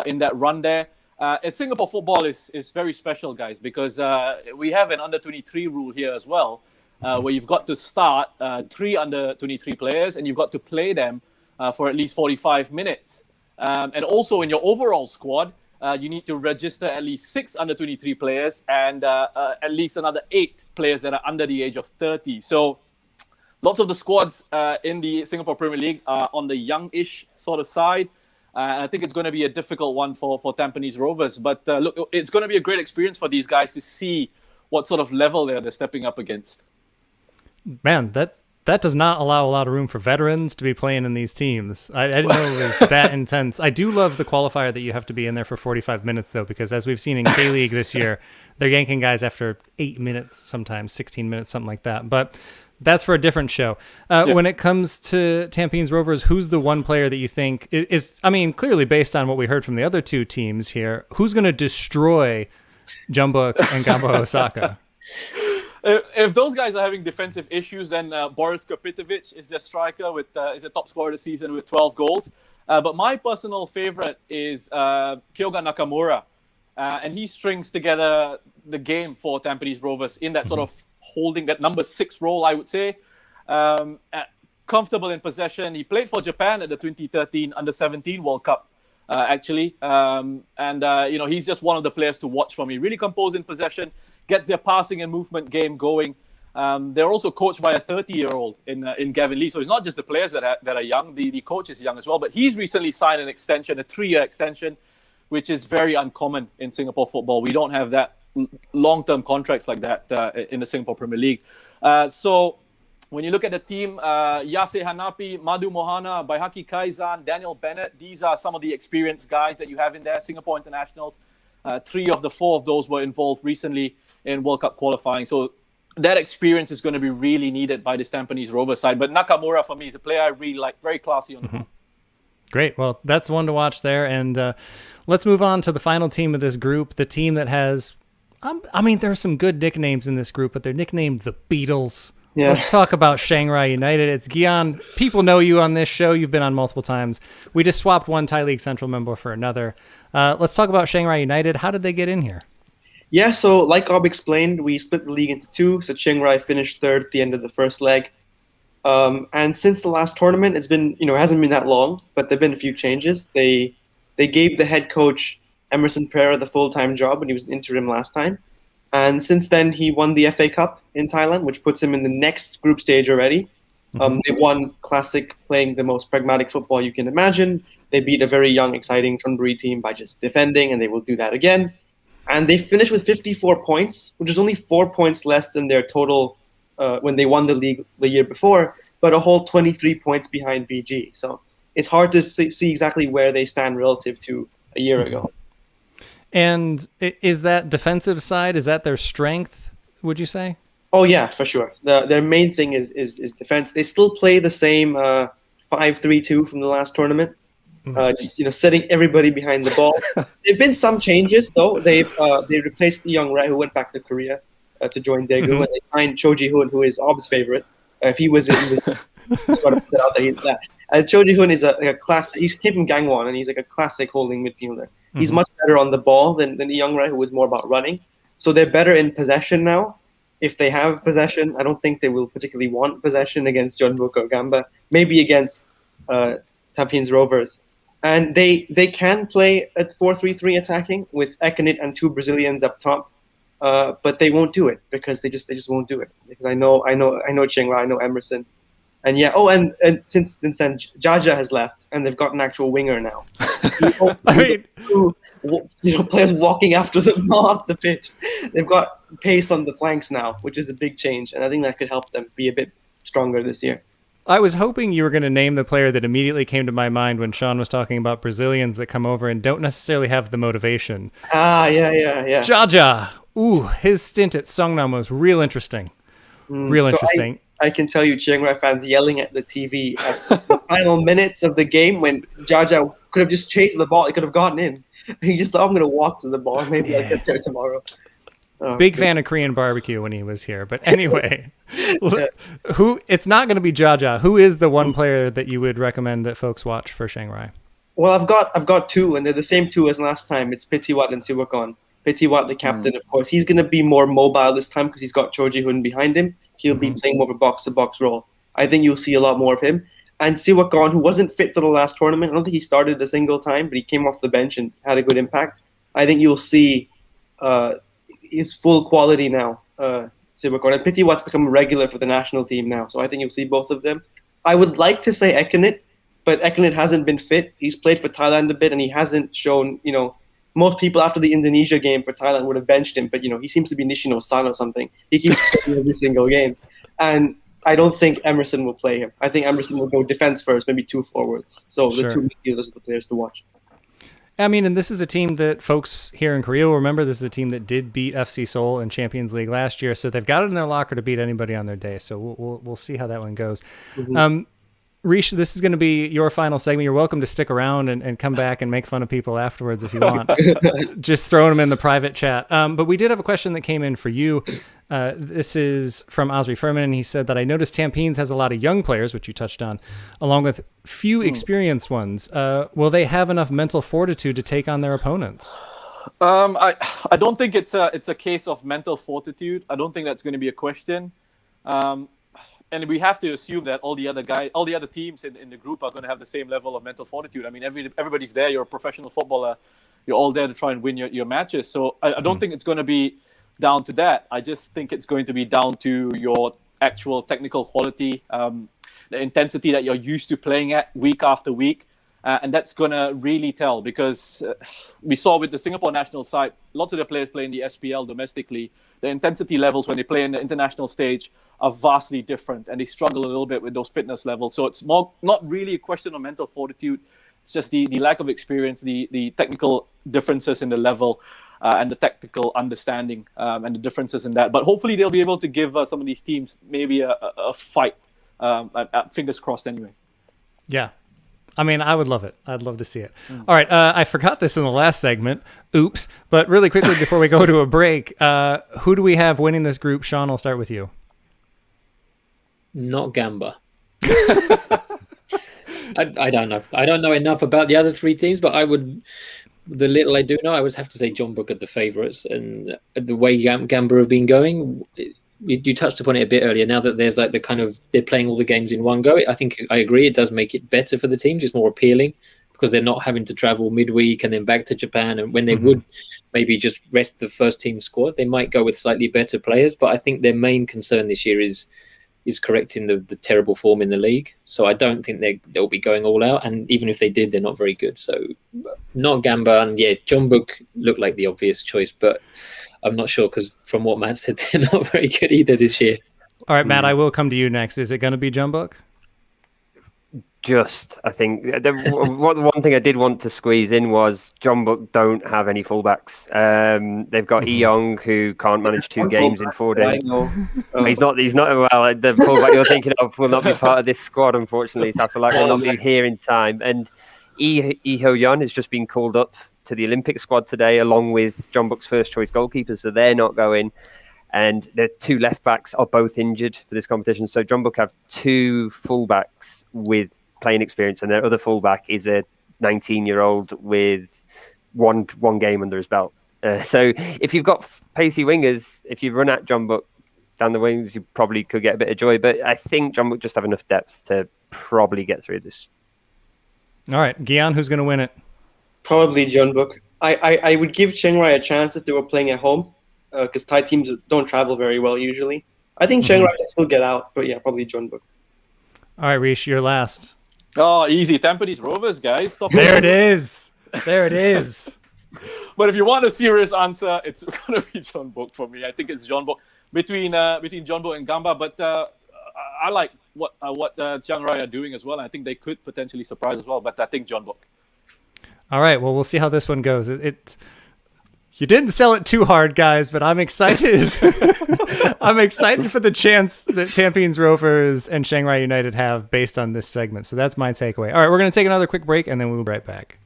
in that run there. Singapore football is very special, guys, because we have an under-23 rule here as well, where you've got to start 3 under-23 players and you've got to play them for at least 45 minutes. And also in your overall squad, you need to register at least 6 under-23 players and at least another 8 players that are under the age of 30. So lots of the squads in the Singapore Premier League are on the young-ish sort of side. I think it's going to be a difficult one for Tampines Rovers. But look, it's going to be a great experience for these guys to see what sort of level they're stepping up against. Man, that does not allow a lot of room for veterans to be playing in these teams. I didn't know it was that intense. I do love the qualifier that you have to be in there for 45 minutes, though, because as we've seen in K-League this year, they're yanking guys after 8 minutes, sometimes 16 minutes, something like that. But that's for a different show. When it comes to Tampines Rovers, who's the one player that you think is, I mean, clearly based on what we heard from the other 2 teams here, who's going to destroy Jumbuk and Gamba Osaka? If those guys are having defensive issues, then Boris Kapitovic is their striker is a top scorer of the season with 12 goals. But my personal favorite is Kyoga Nakamura. And he strings together the game for Tampines Rovers in that sort of holding that number 6 role, I would say. Comfortable in possession. He played for Japan at the 2013 Under-17 World Cup, actually. He's just one of the players to watch for me. Really composed in possession, gets their passing and movement game going. They're also coached by a 30-year-old in Gavin Lee. So it's not just the players that are young. The coach is young as well. But he's recently signed an extension, a 3-year extension, which is very uncommon in Singapore football. We don't have that long-term contracts like that in the Singapore Premier League. So when you look at the team, Yase Hanapi, Madhu Mohana, Baihaki Kaizan, Daniel Bennett, these are some of the experienced guys that you have in there, Singapore internationals. 3 of the 4 of those were involved recently in World Cup qualifying. So that experience is going to be really needed by the Tampines Rovers side. But Nakamura, for me, is a player I really like. Very classy on the ball. Great. Well, that's one to watch there. And let's move on to the final team of this group, the team that has, I mean, there are some good nicknames in this group, but they're nicknamed the Beatles. Yeah. Let's talk about Shanghai United. It's Gian. People know you on this show. You've been on multiple times. We just swapped one Thai League Central member for another. Let's talk about Shanghai United. How did they get in here? Yeah, so like Ob explained, we split the league into two. So Chiang Rai finished third at the end of the first leg. And since the last tournament, it's been, it hasn't been that long, but there've been a few changes. They gave the head coach Emerson Pereira the full-time job when he was interim last time. And since then, he won the FA Cup in Thailand, which puts him in the next group stage already. They won Classic, playing the most pragmatic football you can imagine. They beat a very young, exciting Chonburi team by just defending, and they will do that again. And they finished with 54 points, which is only 4 points less than their total when they won the league the year before, but a whole 23 points behind BG. So it's hard to see exactly where they stand relative to a year ago. And is that defensive side, is that their strength, would you say? Oh, yeah, for sure. Their main thing is defense. They still play the same 5-3-2 from the last tournament. Just setting everybody behind the ball. There've been some changes though. They replaced the young Rai who went back to Korea to join Daegu, and they signed Cho Ji-hoon, who is Ob's favorite. If he was in, he's got to put out that he's that. Cho Ji-hoon is a classic. He's from Gangwon, and he's like a classic holding midfielder. He's much better on the ball than the young Rai, who was more about running. So they're better in possession now. If they have possession, I don't think they will particularly want possession against Jeonbuk or Gamba. Maybe against Tampines Rovers. And they can play at 4-3-3 attacking with Ekanit and two Brazilians up top, but they won't do it because they just won't do it. Because I know Chiang Rai, I know Emerson, and yeah. Oh, and since then Jaja has left, and they've got an actual winger now. Players walking after them off the pitch. They've got pace on the flanks now, which is a big change, and I think that could help them be a bit stronger this year. I was hoping you were going to name the player that immediately came to my mind when Sean was talking about Brazilians that come over and don't necessarily have the motivation. Yeah. Jaja. Ooh, his stint at Songnam was real interesting. Real interesting. I can tell you Chiang Rai fans yelling at the TV at the final minutes of the game when Jaja could have just chased the ball. He could have gotten in. He just thought, I'm going to walk to the ball. Maybe I'll get there tomorrow. Big fan of Korean barbecue when he was here. But anyway, it's not going to be Jaja. Who is the one player that you would recommend that folks watch for Chiang Rai? Well, I've got two, and they're the same two as last time. It's Pitiwat and Siwakon. Pitiwat, the captain, of course. He's going to be more mobile this time because he's got Cho Ji-hoon behind him. He'll be playing more of a box-to-box role. I think you'll see a lot more of him. And Siwakon, who wasn't fit for the last tournament, I don't think he started a single time, but he came off the bench and had a good impact. I think you'll see his full quality now, Siwakon. And Pitiwat's become a regular for the national team now, so I think you'll see both of them. I would like to say Ekanit, but Ekanit hasn't been fit. He's played for Thailand a bit, and he hasn't shown, most people after the Indonesia game for Thailand would have benched him, but, he seems to be Nishino-san or something. He keeps playing every single game. And I don't think Emerson will play him. I think Emerson will go defense first, maybe two forwards. So the two midfielders are the players to watch. I mean, and this is a team that folks here in Korea will remember. This is a team that did beat FC Seoul in Champions League last year, so they've got it in their locker to beat anybody on their day. So we'll see how that one goes. Rish, this is going to be your final segment. You're welcome to stick around and come back and make fun of people afterwards if you want. Just throwing them in the private chat. But we did have a question that came in for you. This is from Osri Furman, and he said that I noticed Tampines has a lot of young players, which you touched on, along with few experienced ones. Will they have enough mental fortitude to take on their opponents? I don't think it's a case of mental fortitude. I don't think that's going to be a question. And we have to assume that all the other teams in the group are going to have the same level of mental fortitude. I mean, everybody's there. You're a professional footballer. You're all there to try and win your matches. So I don't think it's going to be down to that. I just think it's going to be down to your actual technical quality, the intensity that you're used to playing at week after week. And that's going to really tell because we saw with the Singapore national side, lots of the players play in the SPL domestically. The intensity levels when they play in the international stage are vastly different, and they struggle a little bit with those fitness levels. So it's not really a question of mental fortitude. It's just the lack of experience, the technical differences in the level. and the tactical understanding and the differences in that. But hopefully they'll be able to give some of these teams maybe a fight. Fingers crossed anyway. Yeah. I mean, I would love it. I'd love to see it. All right. I forgot this in the last segment. Oops. But really quickly before we go to a break, who do we have winning this group? Sean, I'll start with you. Not Gamba. I don't know. I don't know enough about the other three teams, but the little I do know, I would have to say John Book are the favourites. And the way Gamba have been going, you touched upon it a bit earlier. Now that there's like the kind of, they're playing all the games in one go, I think I agree. It does make it better for the teams. It's more appealing because they're not having to travel midweek and then back to Japan. And when they would maybe just rest the first team squad, they might go with slightly better players. But I think their main concern this year is correcting the terrible form in the league. So I don't think they'll be going all out. And even if they did, they're not very good. So not Gamba. And yeah, John Book looked like the obvious choice, but I'm not sure because from what Matt said, they're not very good either this year. All right, Matt, I will come to you next. Is it going to be John Book? I think one thing I did want to squeeze in was John Book don't have any fullbacks. They've got Young who can't manage 2 games in 4 days. He's not well. The fullback you're thinking of will not be part of this squad, unfortunately. Sasalak will not be here in time. And Ho Yun has just been called up to the Olympic squad today, along with John Book's first choice goalkeeper, so they're not going. And the 2 left backs are both injured for this competition. So John Book have 2 fullbacks with playing experience, and their other fullback is a 19-year-old with one game under his belt. So if you've got pacey wingers, if you run at John Book down the wings, you probably could get a bit of joy. But I think John Book just have enough depth to probably get through this. All right, Gian, who's going to win it? Probably John Book. I would give Chiang Rai a chance if they were playing at home, because Thai teams don't travel very well usually. I think Chiang Rai can still get out, but yeah, probably John Book. All right, Rish, you're last. Oh, easy. Tampines Rovers, guys. Stop there it is. There it is. But if you want a serious answer, it's going to be John Book for me. I think it's John Book between John Book and Gamba. But I like what Chiang Rai are doing as well. I think they could potentially surprise as well. But I think John Book. All right. Well, we'll see how this one goes. You didn't sell it too hard, guys, but I'm excited. I'm excited for the chance that Tampines Rovers and Chiang Rai United have based on this segment. So that's my takeaway. All right, we're going to take another quick break, and then we'll be right back.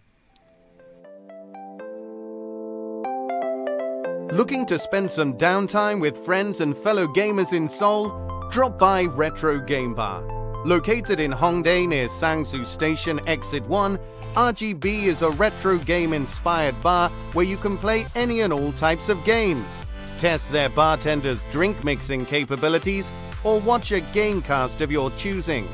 Looking to spend some downtime with friends and fellow gamers in Seoul? Drop by Retro Game Bar. Located in Hongdae near Sangsu Station Exit 1, RGB is a retro game-inspired bar where you can play any and all types of games, test their bartenders' drink-mixing capabilities, or watch a gamecast of your choosing.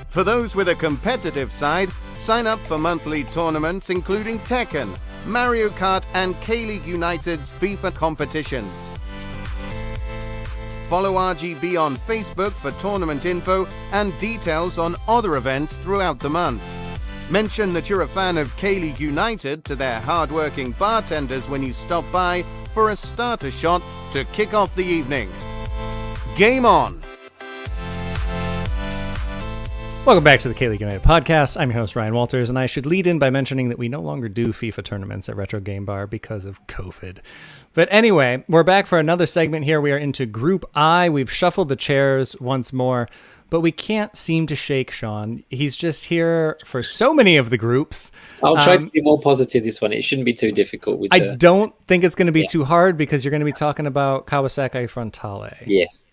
For those with a competitive side, sign up for monthly tournaments including Tekken, Mario Kart, and K-League United's FIFA competitions. Follow RGB on Facebook for tournament info and details on other events throughout the month. Mention that you're a fan of K-League United to their hard-working bartenders when you stop by for a starter shot to kick off the evening. Game on! Welcome back to the K-League United podcast. I'm your host, Ryan Walters, and I should lead in by mentioning that we no longer do FIFA tournaments at Retro Game Bar because of COVID. But anyway, we're back for another segment here. We are into Group I. We've shuffled the chairs once more, but we can't seem to shake Sean. He's just here for so many of the groups. I'll try to be more positive this one. It shouldn't be too difficult. I don't think it's going to be too hard because you're going to be talking about Kawasaki Frontale. Yes.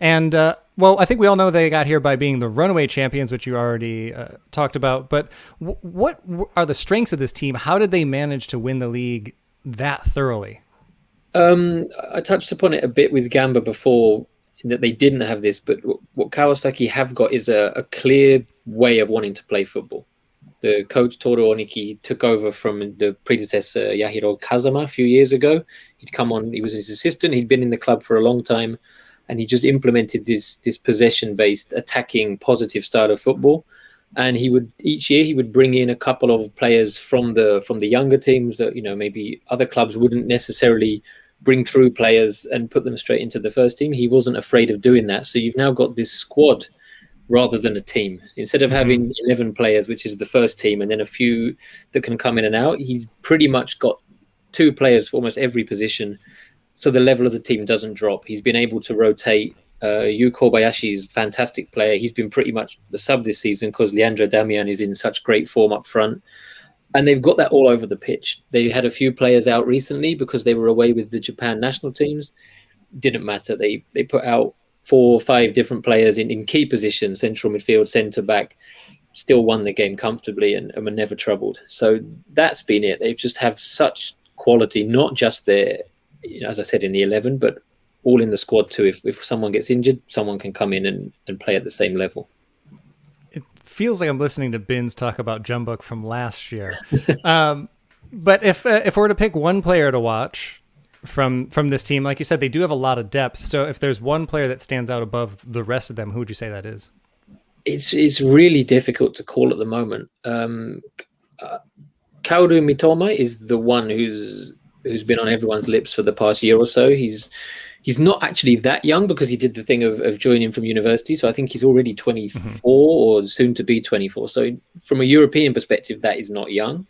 And, well, I think we all know they got here by being the runaway champions, which you already talked about. But what are the strengths of this team? How did they manage to win the league that thoroughly? I touched upon it a bit with Gamba before, in that they didn't have this. But what Kawasaki have got is a clear way of wanting to play football. The coach, Toru Oniki, took over from the predecessor, Yahiro Kazama, a few years ago. He'd come on, he was his assistant. He'd been in the club for a long time. And he just implemented this possession-based, attacking, positive style of football. And each year he would bring in a couple of players from the younger teams that maybe other clubs wouldn't necessarily bring through players and put them straight into the first team. He wasn't afraid of doing that. So you've now got this squad rather than a team. Instead of having 11 players, which is the first team, and then a few that can come in and out, he's pretty much got two players for almost every position, so the level of the team doesn't drop. He's been able to rotate. Yu Kobayashi is a fantastic player. He's been pretty much the sub this season because Leandro Damian is in such great form up front. And they've got that all over the pitch. They had a few players out recently because they were away with the Japan national teams. Didn't matter. They put out 4 or 5 different players in key positions, central midfield, centre back, still won the game comfortably and were never troubled. So that's been it. They just have such quality, not just there, as I said, in the 11, but all in the squad too. If someone gets injured, someone can come in and play at the same level. Feels like I'm listening to Bins talk about Jumbuk from last year. But if we're to pick one player to watch from this team, like you said, they do have a lot of depth. So if there's one player that stands out above the rest of them, who would you say that is? It's really difficult to call at the moment. Kaoru Mitoma is the one who's been on everyone's lips for the past year or so. He's not actually that young because he did the thing of joining from university. So I think he's already 24 or soon to be 24. So from a European perspective, that is not young.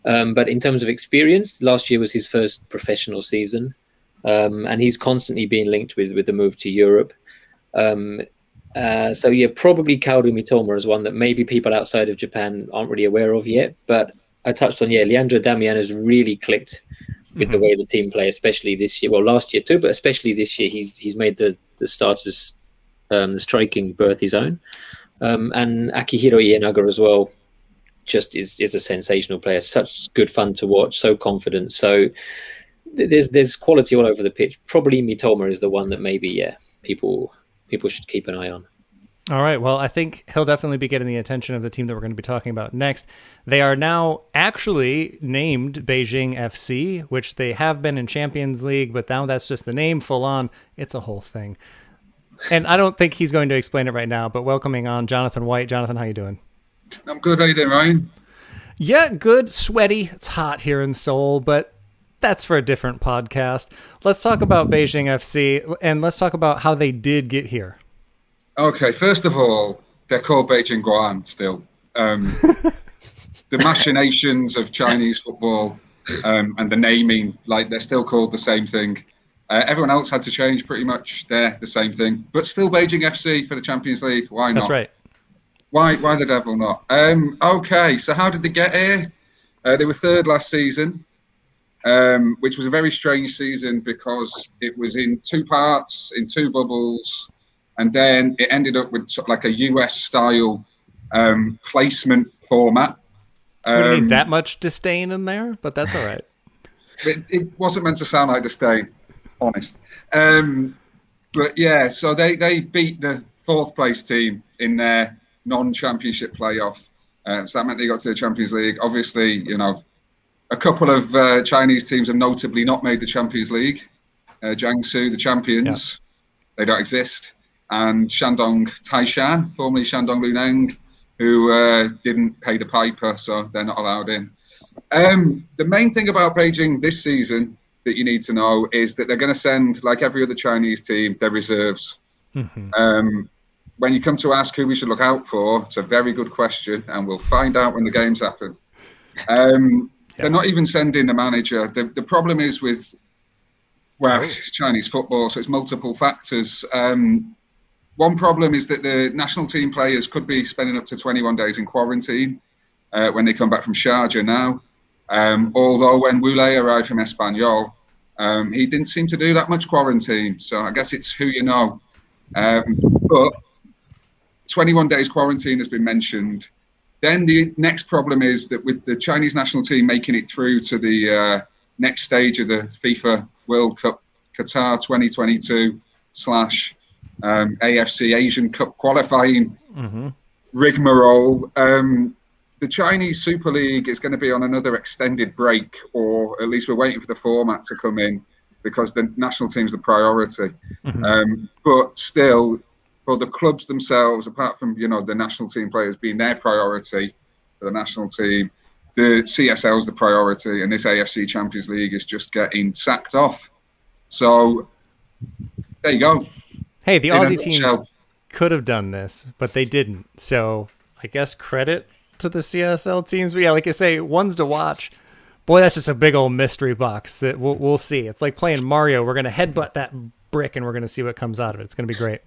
But in terms of experience, last year was his first professional season. And he's constantly being linked with the move to Europe. So yeah, probably Kaoru Mitoma is one that maybe people outside of Japan aren't really aware of yet. But I touched on, Leandro Damian has really clicked with the way the team play, especially this year. Well, last year too, but especially this year, he's made the starters, the striking berth his own. And Akihiro Ienaga as well, just is a sensational player. Such good fun to watch, so confident. So there's quality all over the pitch. Probably Mitoma is the one that maybe people should keep an eye on. All right. Well, I think he'll definitely be getting the attention of the team that we're going to be talking about next. They are now actually named Beijing FC, which they have been in Champions League, but now that's just the name full on. It's a whole thing. And I don't think he's going to explain it right now, but welcoming on Jonathan White. Jonathan, how you doing? I'm good. How you doing, Ryan? Yeah, good. Sweaty. It's hot here in Seoul, but that's for a different podcast. Let's talk about Beijing FC, and let's talk about how they did get here. Okay, first of all, they're called Beijing Guoan still. The machinations of Chinese football and the naming, like they're still called the same thing. Everyone else had to change pretty much. They're the same thing. But still Beijing FC for the Champions League. Why not? That's right. Why the devil not? Okay, so how did they get here? They were third last season, which was a very strange season because it was in 2 parts, in 2 bubbles. And then it ended up with sort of like a US-style placement format. We don't need that much disdain in there, but that's all right. It wasn't meant to sound like disdain, honest. But yeah, so they beat the 4th place team in their non-championship playoff. So that meant they got to the Champions League. Obviously, a couple of Chinese teams have notably not made the Champions League. Jiangsu, the champions, they don't exist. And Shandong Taishan, formerly Shandong Luneng, who didn't pay the piper, so they're not allowed in. The main thing about Beijing this season that you need to know is that they're going to send, like every other Chinese team, their reserves. When you come to ask who we should look out for, it's a very good question, and we'll find out when the games happen. They're not even sending the manager. The problem is with, it's Chinese football, so it's multiple factors. One problem is that the national team players could be spending up to 21 days in quarantine when they come back from Sharjah now. Although when Wule arrived from Espanyol, he didn't seem to do that much quarantine. So I guess it's who you know. But 21 days quarantine has been mentioned. Then the next problem is that with the Chinese national team making it through to the next stage of the FIFA World Cup Qatar 2022 / AFC Asian Cup qualifying rigmarole, the Chinese Super League is going to be on another extended break, or at least we're waiting for the format to come in because the national team's the priority. But still, for the clubs themselves, apart from the national team players being their priority for the national team, the CSL is the priority, and this AFC Champions League is just getting sacked off. So there you go. Hey, the Aussie teams could have done this, but they didn't. So I guess credit to the CSL teams. But yeah, like I say, one's to watch. Boy, that's just a big old mystery box that we'll see. It's like playing Mario. We're going to headbutt that brick and we're going to see what comes out of it. It's going to be great.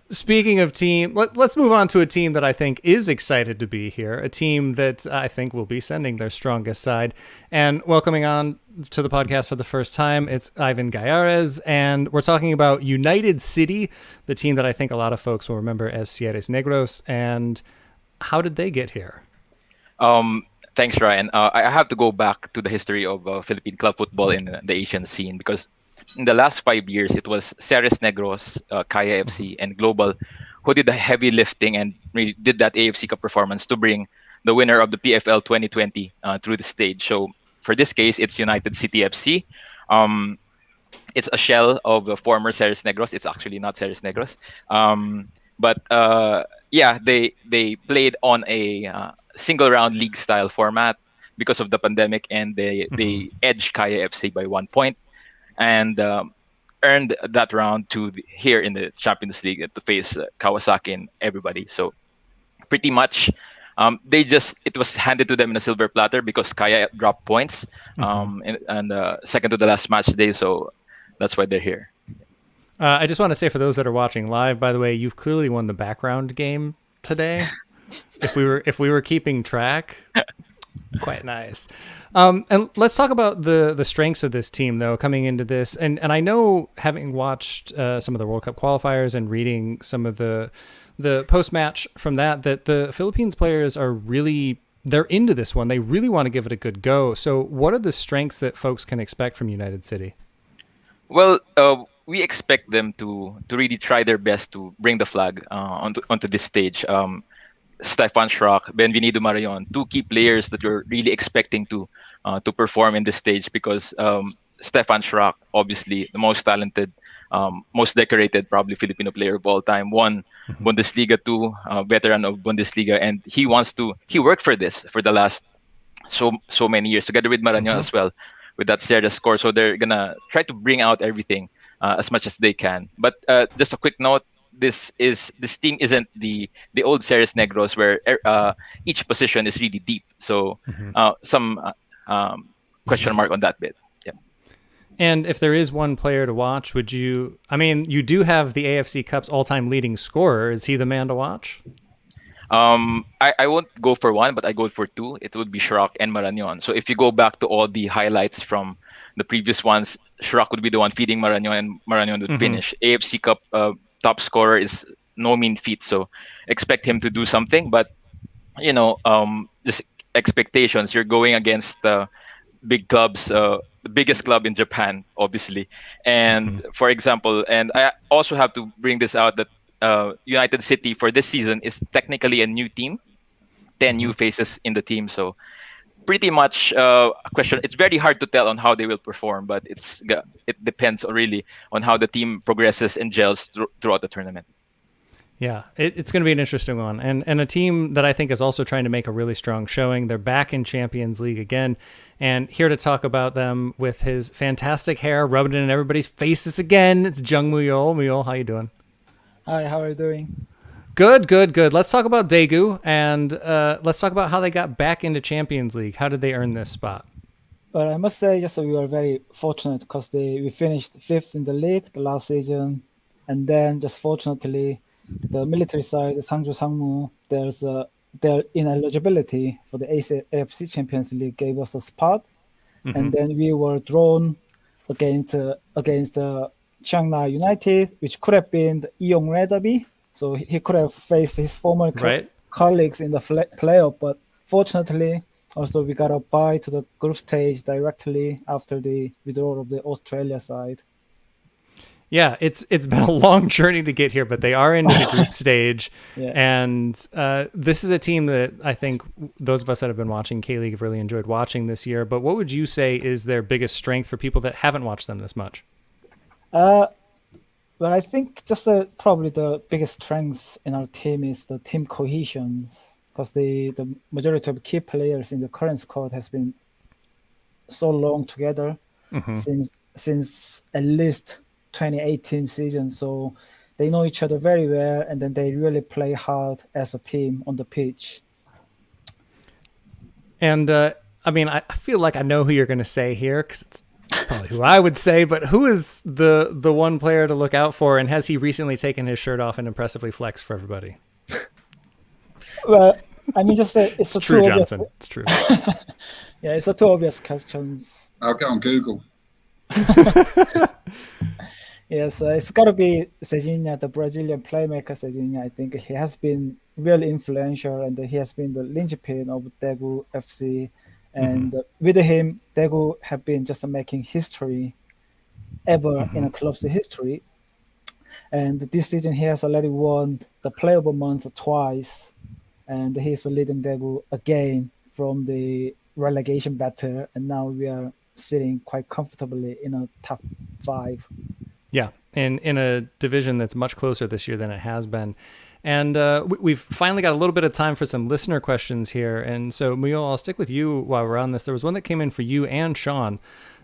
Speaking of team, let's move on to a team that I think is excited to be here, a team that I think will be sending their strongest side. And welcoming on to the podcast for the first time, it's Ivan Gallares, and we're talking about United City, the team that I think a lot of folks will remember as Cierres Negros. And how did they get here? Thanks, Ryan. I have to go back to the history of Philippine club football in the Asian scene, because in the last 5 years, it was Cierres Negros, Kaya FC, and Global who did the heavy lifting and really did that AFC Cup performance to bring the winner of the PFL 2020 through the stage. So for this case, it's United City FC. It's a shell of the former Cierres Negros. It's actually not Cierres Negros. But they played on a single round league style format because of the pandemic, and they edged Kaya FC by 1 point and earned that round to here in the Champions League to face Kawasaki and everybody. So pretty much it was handed to them in a silver platter because Kaya dropped points and second to the last match day. So that's why they're here. I just want to say, for those that are watching live, by the way, you've clearly won the background game today. If we were keeping track, quite nice. And let's talk about the strengths of this team, though, coming into this. And I know, having watched some of the World Cup qualifiers and reading some of the post-match from that the Philippines players they're into this one. They really want to give it a good go. So what are the strengths that folks can expect from United City? Well, we expect them to really try their best to bring the flag onto this stage. Stefan Schrock, Benvenido Marayon, two key players that we're really expecting to perform in this stage, because Stefan Schrock, obviously the most talented, most decorated probably Filipino player of all time, won Bundesliga 2, veteran of Bundesliga, and he worked for this for the last so many years, together with Marañón as well, with that Serra score. So they're gonna try to bring out everything as much as they can. But just a quick note, this team isn't the old Cierres Negros where each position is really deep. So some question mark on that bit. Yeah. And if there is one player to watch, you do have the AFC Cup's all-time leading scorer. Is he the man to watch? I won't go for one, but I go for two. It would be Schrock and Marañón. So if you go back to all the highlights from the previous ones, Schrock would be the one feeding Marañón, and Marañón would finish. AFC Cup top scorer is no mean feat, so expect him to do something. But just expectations. You're going against big clubs, the biggest club in Japan, obviously. And for example, and I also have to bring this out, that United City for this season is technically a new team, 10 new faces in the team. So pretty much a question. It's very hard to tell on how they will perform, but it depends really on how the team progresses and gels throughout the tournament. Yeah, it's going to be an interesting one. And a team that I think is also trying to make a really strong showing. They're back in Champions League again. And here to talk about them with his fantastic hair, rubbing it in everybody's faces again, it's Jung Muyol. Muyol, how you doing? Hi, how are you doing? Good. Let's talk about Daegu, and let's talk about how they got back into Champions League. How did they earn this spot? Well, I must say, we were very fortunate because we finished 5th in the league the last season. And then just fortunately, the military side, the Sangju Sangmu, their ineligibility for the AFC Champions League gave us a spot. And then we were drawn against Chiang United, which could have been the Yongle derby. So he could have faced his former colleagues in the playoff. But fortunately, also we got a bye to the group stage directly after the withdrawal of the Australia side. Yeah, it's been a long journey to get here, but they are into the group stage. Yeah. And this is a team that I think those of us that have been watching K-League have really enjoyed watching this year. But what would you say is their biggest strength for people that haven't watched them this much? Well, I think just probably the biggest strength in our team is the team cohesion, because the majority of key players in the current squad has been so long together since at least 2018 season. So they know each other very well, and then they really play hard as a team on the pitch. And I mean, I feel like I know who you're going to say here because it's probably who I would say, but who is the one player to look out for, and has he recently taken his shirt off and impressively flexed for everybody? Well, I mean, just say it's true, too Johnson. obvious. It's true. Yeah, it's a two obvious questions. I'll get on Google. Yes, it's got to be Serginho, the Brazilian playmaker Serginho. I think he has been really influential, and he has been the linchpin of Daegu FC. And with him, Daegu have been just making history ever in a club's history. And this season, he has already won the Player of the Month twice, and he's leading Daegu again from the relegation battle. And now we are sitting quite comfortably in a top 5. Yeah, and in a division that's much closer this year than it has been. And we've finally got a little bit of time for some listener questions here. And so, Muyol, I'll stick with you while we're on this. There was one that came in for you and Sean,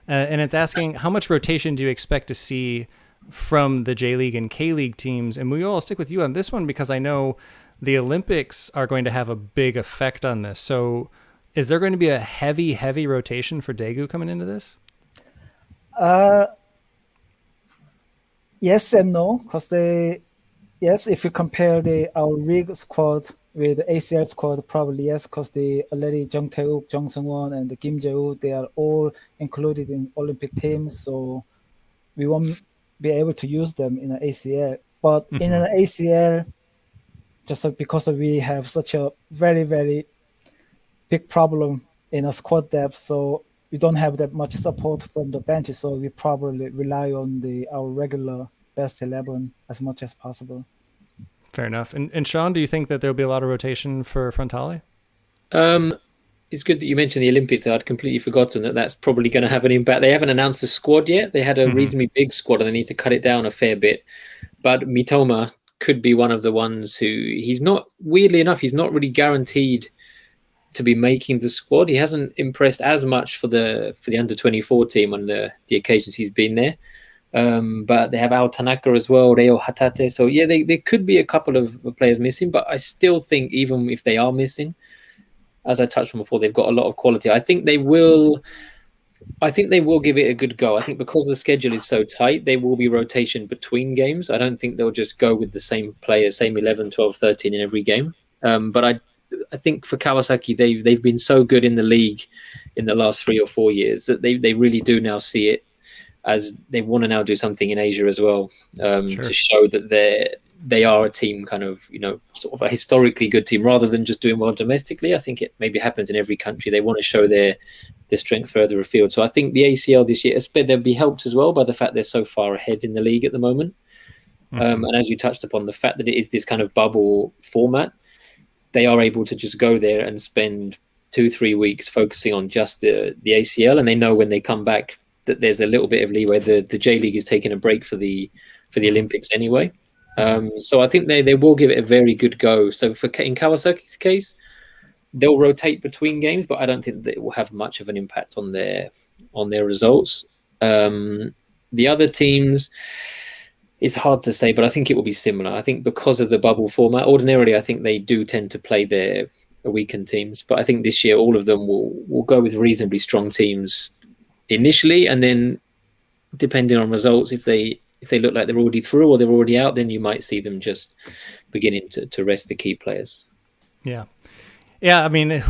and it's asking, how much rotation do you expect to see from the J-League and K-League teams? And Muyol, I'll stick with you on this one because I know the Olympics are going to have a big effect on this. So is there going to be a heavy rotation for Daegu coming into this? Yes and no, because yes, if you compare our league squad with the ACL squad, probably yes, because they already Jung Tae-uk, Jung Seung-won, and Kim Jae-woo, they are all included in Olympic teams, so we won't be able to use them in an ACL. But in an ACL, just because we have such a very, very big problem in a squad depth, so we don't have that much support from the bench, so we probably rely on our regular best 11 as much as possible. Fair enough. And Sean, do you think that there'll be a lot of rotation for Frontale? It's good that you mentioned the Olympics. I'd completely forgotten that's probably going to have an impact. They haven't announced the squad yet. They had a reasonably big squad and they need to cut it down a fair bit. But Mitoma could be one of the ones who weirdly enough, he's not really guaranteed to be making the squad. He hasn't impressed as much for the under 24 team on the occasions he's been there. But they have Ao Tanaka as well, Reo Hatate. So yeah, there could be a couple of players missing, but I still think even if they are missing, as I touched on before, they've got a lot of quality. I think they will give it a good go. I think because the schedule is so tight, there will be rotation between games. I don't think they'll just go with the same players, same 11, 12, 13 in every game. But I think for Kawasaki, they've been so good in the league in the last 3 or 4 years that they really do now see it as they want to now do something in Asia as well, to show that they are a team kind of, sort of a historically good team rather than just doing well domestically. I think it maybe happens in every country. They want to show their strength further afield. So I think the ACL this year, they'll be helped as well by the fact they're so far ahead in the league at the moment. And as you touched upon, the fact that it is this kind of bubble format, they are able to just go there and spend 2-3 weeks focusing on just the ACL, and they know when they come back that there's a little bit of leeway. The J League is taking a break for the Olympics anyway, so I think they will give it a very good go. So in Kawasaki's case, they'll rotate between games, but I don't think that it will have much of an impact on their results. The other teams, it's hard to say, but I think it will be similar. I think because of the bubble format, ordinarily I think they do tend to play their weakened teams, but I think this year all of them will go with reasonably strong teams initially, and then depending on results, if they look like they're already through or they're already out, then you might see them just beginning to rest the key players. Yeah. I mean,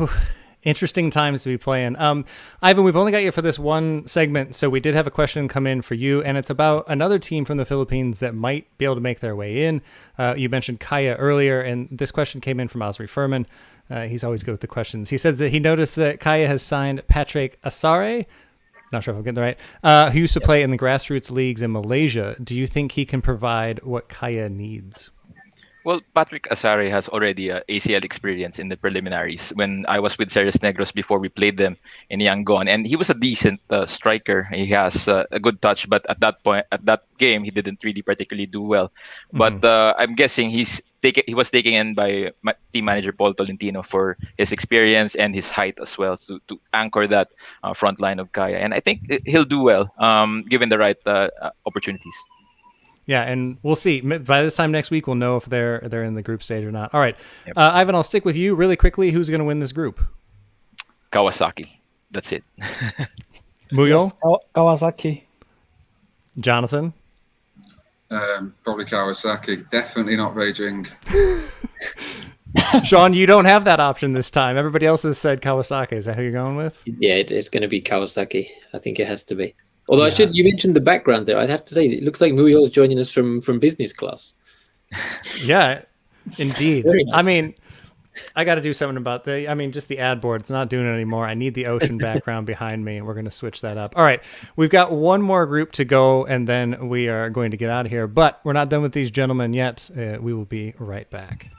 interesting times to be playing. Ivan, we've only got you for this one segment, so we did have a question come in for you, and it's about another team from the Philippines that might be able to make their way in. You mentioned Kaya earlier, and this question came in from Osri Furman. He's always good with the questions. He says that he noticed that Kaya has signed Patrick Asare, not sure if I'm getting it right, who used to play in the grassroots leagues in Malaysia. Do you think he can provide what Kaya needs? Well, Patrick Asare has already ACL experience in the preliminaries when I was with Ceres Negros before we played them in Yangon, and he was a decent striker. He has a good touch, but at that game, he didn't really particularly do well. But I'm guessing he was taken in by team manager Paul Tolentino for his experience and his height as well to anchor that front line of Kaya, and I think he'll do well given the right opportunities. Yeah, and we'll see. By this time next week, we'll know if they're in the group stage or not. All right, Ivan, I'll stick with you really quickly. Who's going to win this group? Kawasaki. that's it. Muyo? Yes, Kawasaki. Jonathan? Probably Kawasaki. Definitely not Beijing. Sean, you don't have that option this time. Everybody else has said Kawasaki. Is that who you're going with? Yeah, it's going to be Kawasaki. I think it has to be. Although you mentioned the background there. I'd have to say it looks like Muyo's joining us from business class. Yeah, indeed. Very nice. I mean, I got to do something about just the ad board. It's not doing it anymore. I need the ocean background behind me, and we're going to switch that up. All right, we've got one more group to go, and then we are going to get out of here. But we're not done with these gentlemen yet. We will be right back.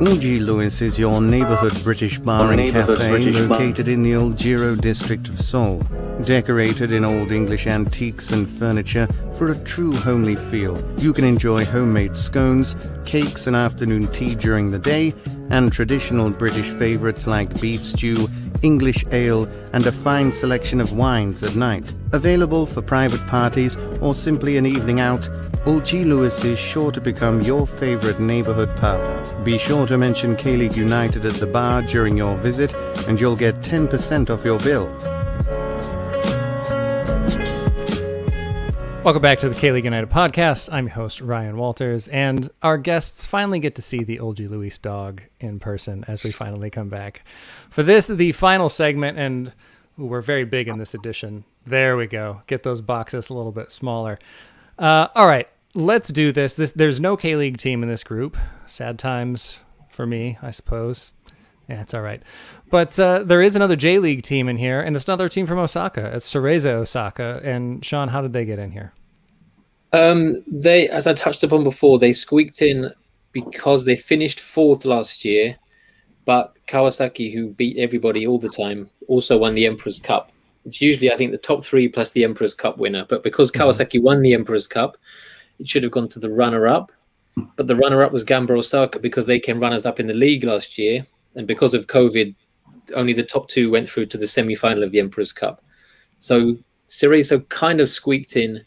OG Lewis is your neighborhood British bar and cafe located in the Old Giro district of Seoul. Decorated in old English antiques and furniture for a true homely feel, you can enjoy homemade scones, cakes and afternoon tea during the day, and traditional British favourites like beef stew, English ale, and a fine selection of wines at night. Available for private parties or simply an evening out, OG Lewis is sure to become your favourite neighbourhood pub. Be sure to mention K-League United at the bar during your visit and you'll get 10% off your bill. Welcome back to the K-League United podcast. I'm your host, Ryan Walters, and our guests finally get to see the OG Luis dog in person as we finally come back. For this, the final segment, and we're very big in this edition. There we go. Get those boxes a little bit smaller. All right, let's do this. There's no K-League team in this group. Sad times for me, I suppose. Yeah, it's all right. But there is another J-League team in here, and it's another team from Osaka. It's Cereza Osaka. And Sean, how did they get in here? They, as I touched upon before, they squeaked in because they finished 4th last year, but Kawasaki, who beat everybody all the time, also won the Emperor's Cup. It's usually, I think, the top 3 plus the Emperor's Cup winner. But because Kawasaki won the Emperor's Cup, it should have gone to the runner-up. But the runner-up was Gamba Osaka because they came runners-up in the league last year. And because of COVID, only the top 2 went through to the semi-final of the Emperor's Cup. So Cerezo kind of squeaked in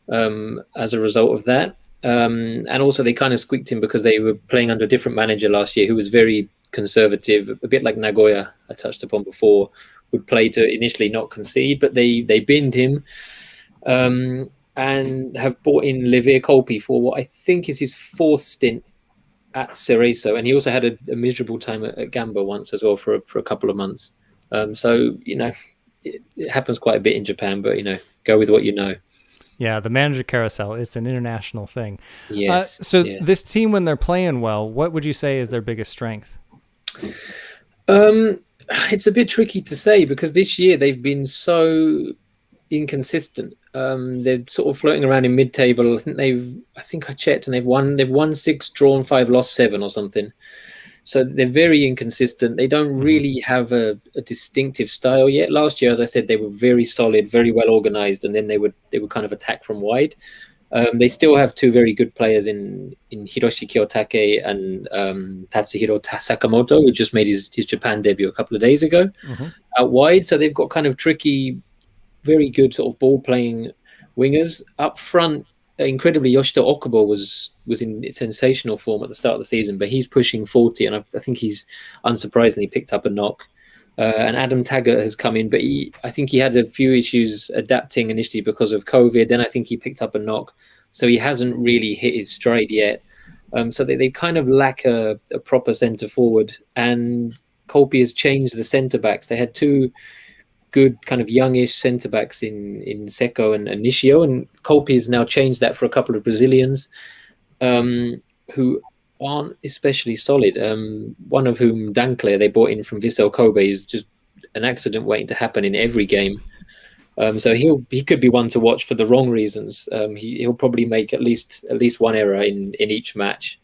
as a result of that. And also they kind of squeaked in because they were playing under a different manager last year who was very conservative, a bit like Nagoya, I touched upon before, would play to initially not concede, but they binned him and have brought in Levir Kolpi for what I think is his 4th stint at Cerezo, and he also had a miserable time at Gamba once as well for a couple of months. So, it happens quite a bit in Japan, but, go with what you know. Yeah, the manager carousel, it's an international thing. Yes. This team, when they're playing well, what would you say is their biggest strength? It's a bit tricky to say because this year they've been so inconsistent. They're sort of floating around in mid-table. I think I checked, and they've won 6, drawn 5, lost 7 or something. So they're very inconsistent. They don't really have a distinctive style yet. Last year, as I said, they were very solid, very well organized, and then they would kind of attack from wide. They still have 2 very good players in Hiroshi Kiyotake and Tatsuhiro Sakamoto, who just made his Japan debut a couple of days ago out wide. So they've got kind of tricky, very good sort of ball-playing wingers. Up front, incredibly, Yoshito Okubo was in sensational form at the start of the season, but he's pushing 40, and I think he's unsurprisingly picked up a knock. And Adam Taggart has come in, but I think he had a few issues adapting initially because of COVID. Then I think he picked up a knock, so he hasn't really hit his stride yet. So they kind of lack a proper centre forward, and Kolpi has changed the centre backs. They had 2 good kind of youngish centre backs in Seko and Nishio, and Kolpi has now changed that for a couple of Brazilians who aren't especially solid. One of whom, Dankler, they bought in from Vissel Kobe, is just an accident waiting to happen in every game. So he could be one to watch for the wrong reasons. He'll probably make at least one error in each match.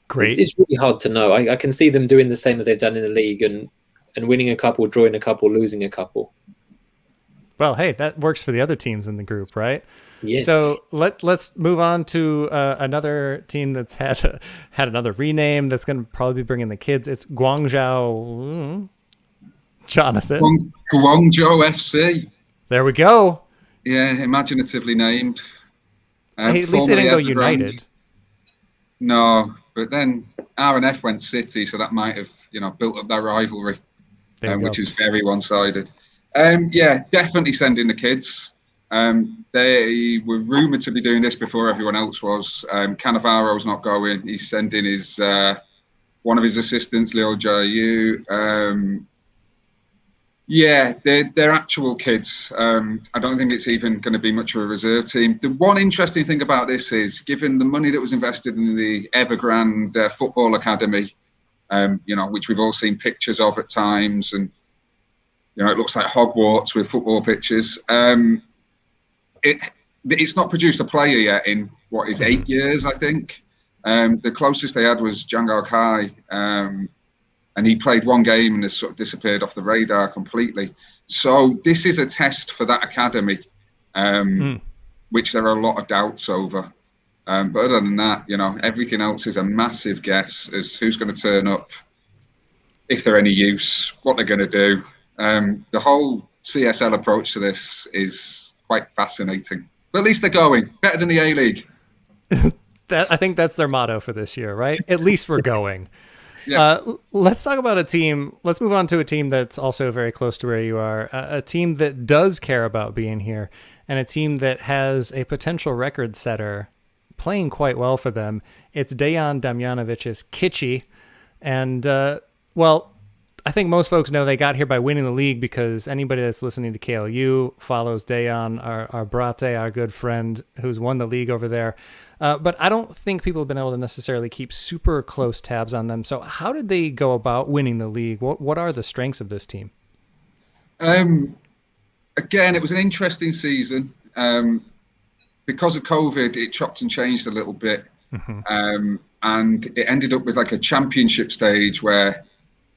Great. It's really hard to know. I can see them doing the same as they've done in the league and winning a couple, drawing a couple, losing a couple. Well, hey, that works for the other teams in the group, right? Yeah. So let's move on to another team that's had another rename that's going to probably be bringing the kids. It's Guangzhou. Jonathan. Guangzhou FC. There we go. Yeah, imaginatively named. Hey, at least they didn't go United. No, but then R&F went City, so that might have, built up that rivalry, which is very one-sided. Yeah, definitely sending the kids. They were rumoured to be doing this before everyone else was. Cannavaro's not going. He's sending his one of his assistants, Leo Jayu. Yeah, they're actual kids. I don't think it's even going to be much of a reserve team. The one interesting thing about this is, given the money that was invested in the Evergrande Football Academy, which we've all seen pictures of at times, and it looks like Hogwarts with football pitches. It's not produced a player yet in 8 years, I think. The closest they had was Django Kai. And he played one game and has sort of disappeared off the radar completely. So this is a test for that academy, which there are a lot of doubts over. But other than that, everything else is a massive guess as who's going to turn up, if they're any use, what they're going to do. The whole CSL approach to this is quite fascinating. But at least they're going. Better than the A-League. I think that's their motto for this year, right? At least we're going. Yeah. Let's talk about a team. Let's move on to a team that's also very close to where you are. A team that does care about being here, and a team that has a potential record setter playing quite well for them. It's Dejan Damjanovic's Kitchi. And, I think most folks know they got here by winning the league, because anybody that's listening to KLU follows Dejan, our brate, our good friend, who's won the league over there. But I don't think people have been able to necessarily keep super close tabs on them. So how did they go about winning the league? What are the strengths of this team? Again, it was an interesting season. Because of COVID, it chopped and changed a little bit. And it ended up with like a championship stage where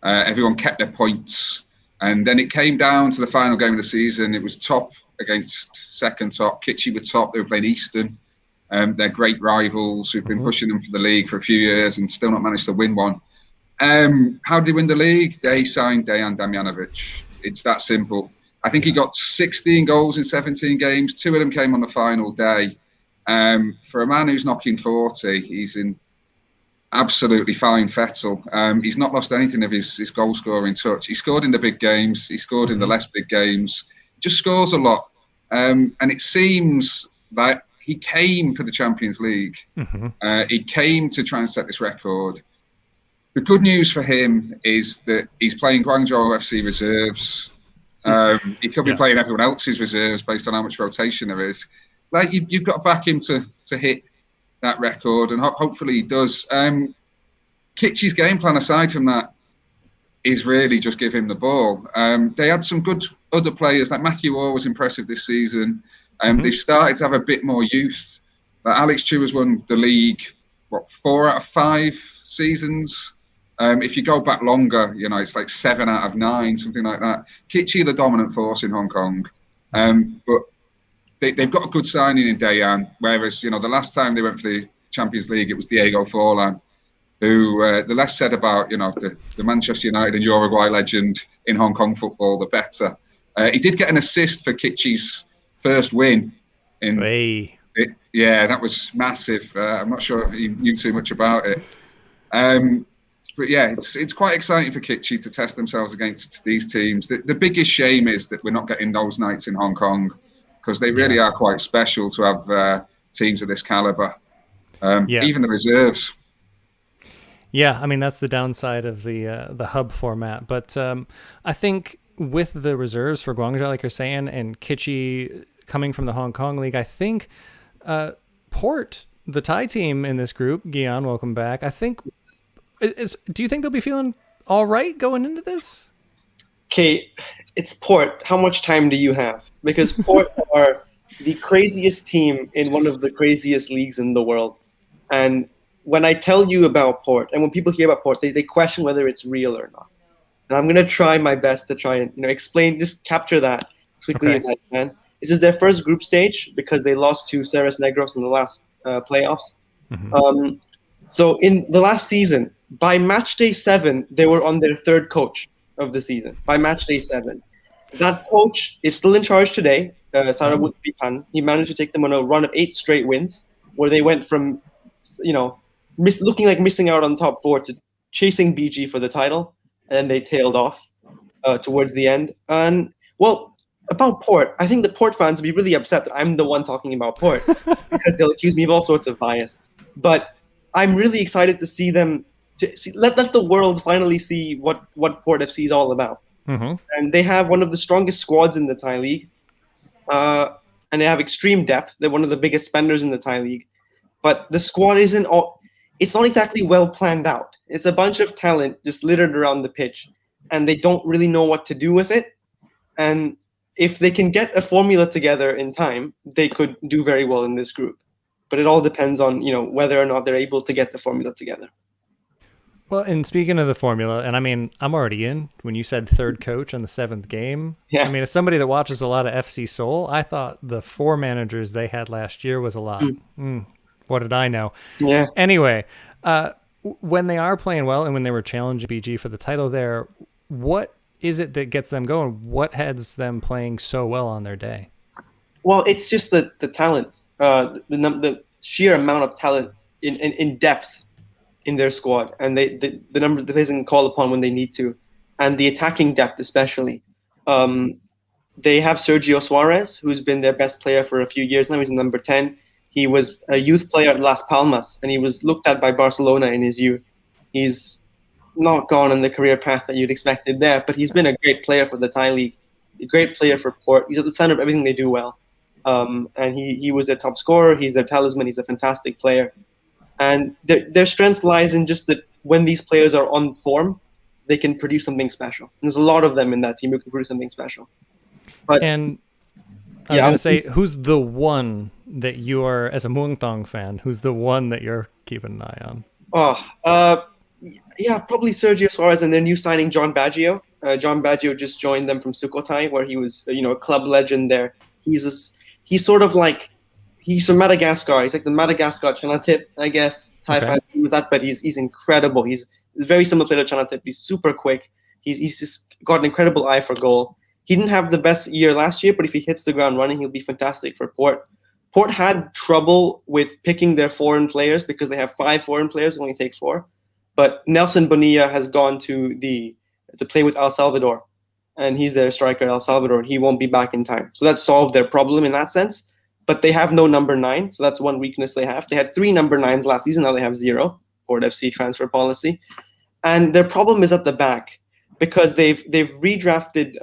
everyone kept their points. And then it came down to the final game of the season. It was top against second top. Kitchi were top. They were playing Eastern. They're great rivals who've been pushing them for the league for a few years and still not managed to win one. How did they win the league? They signed Dejan Damjanovic. It's that simple. I think he got 16 goals in 17 games. 2 of them came on the final day. For a man who's knocking 40, he's in absolutely fine fettle. He's not lost anything of his goal scoring touch. He scored in the big games. He scored in the less big games. He just scores a lot. And it seems that he came for the Champions League. He came to try and set this record. The good news for him is that he's playing Guangzhou FC reserves. He could be playing everyone else's reserves based on how much rotation there is. Like you've got to back him to hit that record, and hopefully he does. Kitchi's game plan, aside from that, is really just give him the ball. They had some good other players, like Matthew Orr was impressive this season. They've started to have a bit more youth. Like Alex Chu has won the league, 4 out of 5 seasons. If you go back longer, it's like 7 out of 9, something like that. Kitchi, the dominant force in Hong Kong. But they've got a good signing in Dejan, whereas, the last time they went for the Champions League, it was Diego Forlan, who the less said about, the Manchester United and Uruguay legend in Hong Kong football, the better. He did get an assist for Kitchi's first win. Yeah, that was massive. I'm not sure he knew too much about it. But yeah, it's quite exciting for Kitchi to test themselves against these teams. The biggest shame is that we're not getting those nights in Hong Kong, because they really are quite special to have teams of this caliber. Even the reserves. Yeah, I mean, that's the downside of the hub format. But I think with the reserves for Guangzhou, like you're saying, and Kitchi coming from the Hong Kong League, I think Port, the Thai team in this group, Guion, welcome back. I think, do you think they'll be feeling all right going into this? Okay, it's Port. How much time do you have? Because Port are the craziest team in one of the craziest leagues in the world. And when I tell you about Port, and when people hear about Port, they question whether it's real or not. And I'm going to try my best to try and explain, just capture that as quickly as I can. This is their first group stage because they lost to Ceres Negros in the last playoffs. So in the last season, by match day 7, they were on their 3rd coach of the season. By match day 7, that coach is still in charge today. Sarawut Pipan. He managed to take them on a run of 8 straight wins, where they went from, looking like missing out on top 4 to chasing BG for the title, and then they tailed off towards the end. And well, about Port, I think the Port fans will be really upset that I'm the one talking about Port because they'll accuse me of all sorts of bias. But I'm really excited to see them. Let the world finally see what Port FC is all about. And they have one of the strongest squads in the Thai league, and they have extreme depth. They're one of the biggest spenders in the Thai league, but the squad isn't all. It's not exactly well planned out. It's a bunch of talent just littered around the pitch, and they don't really know what to do with it. And if they can get a formula together in time, they could do very well in this group. But it all depends on whether or not they're able to get the formula together. Well, and speaking of the formula, and I mean, I'm already in. When you said third coach on the 7th game, I mean, as somebody that watches a lot of FC Seoul, I thought the 4 managers they had last year was a lot. What did I know? Yeah. Anyway, when they are playing well and when they were challenging BG for the title there, what is it that gets them going? What has them playing so well on their day? Well, it's just the talent, the sheer amount of talent in depth in their squad, and the numbers the players can call upon when they need to, and the attacking depth especially. They have Sergio Suarez, who's been their best player for a few years now. He's number 10. He was a youth player at Las Palmas, and he was looked at by Barcelona in his youth. He's not gone on the career path that you'd expected there, but he's been a great player for the Thai league, a great player for Port. He's at the center of everything they do well. And he was their top scorer. He's their talisman. He's a fantastic player. And their strength lies in just that when these players are on form, they can produce something special. And there's a lot of them in that team who can produce something special. But and I was going to say, who's the one that you are, as a Muangthong fan, who's the one that you're keeping an eye on? Yeah, probably Sergio Suarez and their new signing, John Baggio. John Baggio just joined them from Sukhothai, where he was, a club legend there. He's sort of like, he's from Madagascar. He's like the Madagascar Chanatip, I guess. Thai fan was that, but he's incredible. He's very similar player to Chanatip. He's super quick. He's just got an incredible eye for goal. He didn't have the best year last year, but if he hits the ground running, he'll be fantastic for Port. Port had trouble with picking their foreign players because they have 5 foreign players, only take 4. But Nelson Bonilla has gone to play with El Salvador, and he's their striker at El Salvador. He won't be back in time. So that solved their problem in that sense. But they have no number 9, so that's one weakness they have. They had 3 number 9s last season, now they have 0, Port FC transfer policy. And their problem is at the back because they've redrafted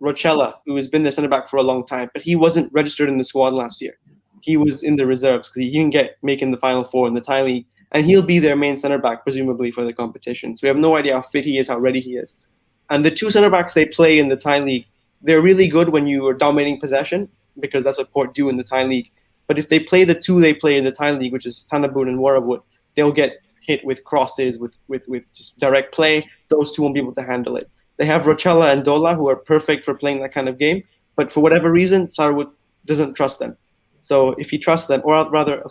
Rochella, who has been their center back for a long time, but he wasn't registered in the squad last year. He was in the reserves because he didn't make in the Final 4 in the Thai League, and he'll be their main center back presumably for the competition. So we have no idea how fit he is, how ready he is. And the 2 center backs they play in the Thai League, they're really good when you are dominating possession because that's what Port do in the Thai League. But if they play the 2 they play in the Thai League, which is Thanabun and Warrawut, they'll get hit with crosses, with just direct play. Those 2 won't be able to handle it. They have Rochella and Dola, who are perfect for playing that kind of game, but for whatever reason, Sarawut doesn't trust them. So if he trusts them, or rather,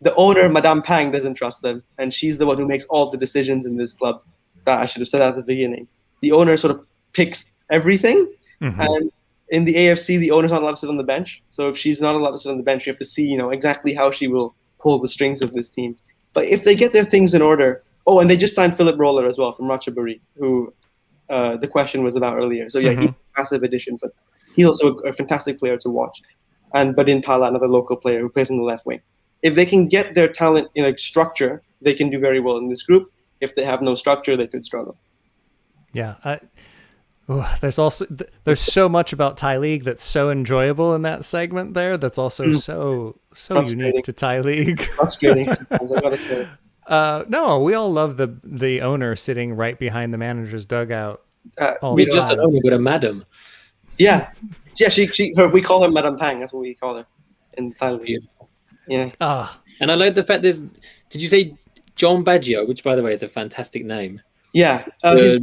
the owner, Madame Pang, doesn't trust them, and she's the one who makes all the decisions in this club. That I should have said that at the beginning. The owner sort of picks everything, and in the AFC, the owner's not allowed to sit on the bench. So if she's not allowed to sit on the bench, you have to see, exactly how she will pull the strings of this team. But if they get their things in order, and they just signed Philip Roller as well from Ratchaburi, who the question was about earlier. So he's a massive addition. But he's also a fantastic player to watch. And Badin Pala, another local player who plays on the left wing. If they can get their talent in a structure, they can do very well in this group. If they have no structure, they could struggle. Yeah. There's so much about Thai League that's so enjoyable in that segment there. That's also so unique to Thai League. Frustrating. I gotta say. No, we all love the owner sitting right behind the manager's dugout. We're just an owner, but a madam. Yeah. We call her Madame Pang. That's what we call her in Thailand. Yeah. And I like the fact did you say John Baggio, which by the way is a fantastic name? Yeah. His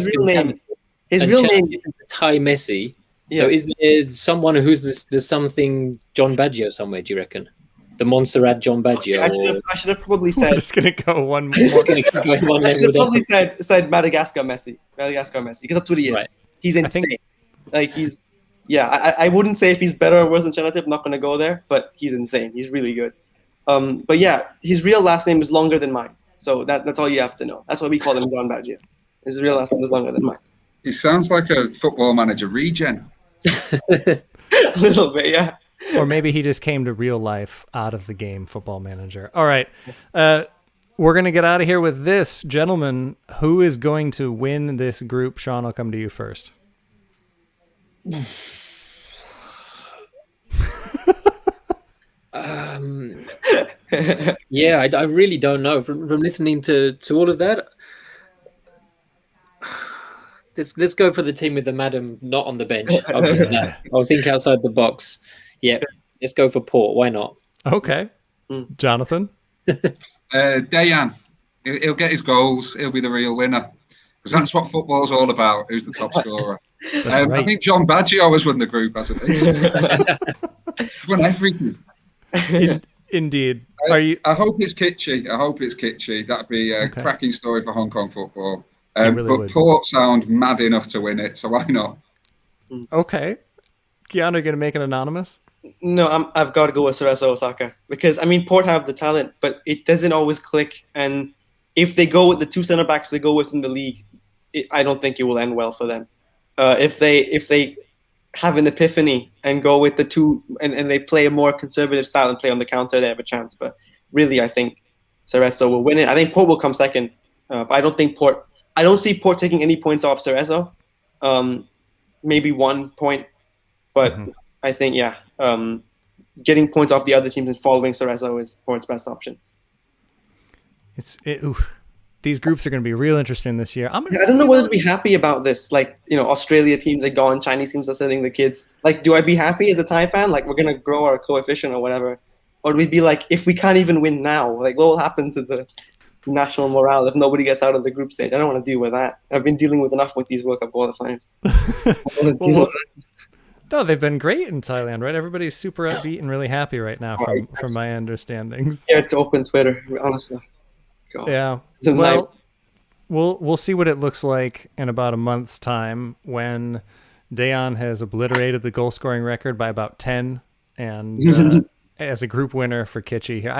real name. His real name is Thai Messi. Yeah. So is there someone there's something John Baggio somewhere, do you reckon? The Montserrat John Baggio. I should have probably said. I'm just gonna go one more. I should have probably said Madagascar Messi. Madagascar Messi, because that's what he is. Right. He's insane. I wouldn't say if he's better or worse than Chanatip. I'm not going to go there, but he's insane. He's really good. But yeah, his real last name is longer than mine. So that's all you have to know. That's why we call him John Baggio. His real last name is longer than mine. He sounds like a Football Manager regen. A little bit, yeah. Or maybe he just came to real life out of the game Football Manager. All right. We're going to get out of here with this. Gentlemen, who is going to win this group? Sean, I'll come to you first. Yeah, I really don't know. From listening to all of that, let's go for the team with the madam not on the bench. I'll do that. I'll think outside the box. Yeah, let's go for Port. Why not? Okay. Jonathan? Dejan. He'll get his goals. He'll be the real winner. Because that's what football's all about. Who's the top scorer? Right. I think John Baggio has won the group, hasn't he? He's won everything. Indeed. I hope it's kitschy. That'd be a cracking story for Hong Kong football. Really but would. Port sound mad enough to win it, so why not? Okay. Keanu, you going to make it anonymous? No, I've got to go with Cerezo Osaka because Port have the talent, but it doesn't always click. And if they go with the two center backs they go with in the league, I don't think it will end well for them. If they have an epiphany and go with the two and they play a more conservative style and play on the counter, they have a chance. But really, I think Cerezo will win it. I think Port will come second, but I don't see Port taking any points off Cerezo. Maybe 1 point, but I think getting points off the other teams and following Cerezo is Port's best option. These groups are going to be real interesting this year. I don't know whether to be happy about this. Australia teams are gone, Chinese teams are sending the kids. Do I be happy as a Thai fan? We're going to grow our coefficient or whatever. Or do we be if we can't even win now, what will happen to the national morale if nobody gets out of the group stage? I don't want to deal with that. I've been dealing with enough with these World Cup qualifiers. No, they've been great in Thailand, right? Everybody's super upbeat and really happy right now from my understandings. Scared to open Twitter, honestly. God. Yeah. We'll see what it looks like in about a month's time when Dejan has obliterated the goal scoring record by about 10 and as a group winner for Kitschy here.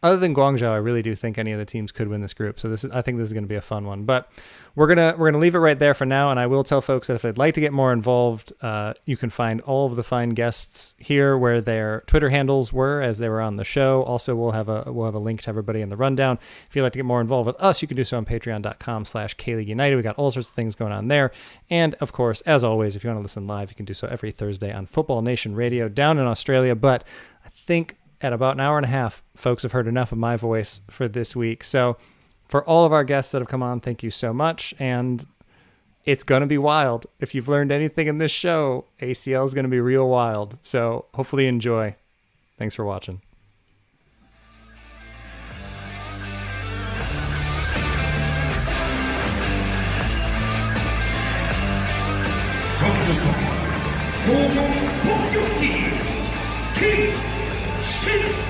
Other than Guangzhou, I really do think any of the teams could win this group. So I think this is going to be a fun one. But we're gonna leave it right there for now. And I will tell folks that if they'd like to get more involved, you can find all of the fine guests here where their Twitter handles were as they were on the show. Also, we'll have a link to everybody in the rundown. If you'd like to get more involved with us, you can do so on patreon.com/K-League United. We got all sorts of things going on there. And of course, as always, if you want to listen live, you can do so every Thursday on Football Nation Radio down in Australia. But I think at about an hour and a half, folks have heard enough of my voice for this week. So for all of our guests that have come on, thank you so much. And it's going to be wild. If you've learned anything in this show, ACL is going to be real wild. So hopefully enjoy. Thanks for watching. King Shit!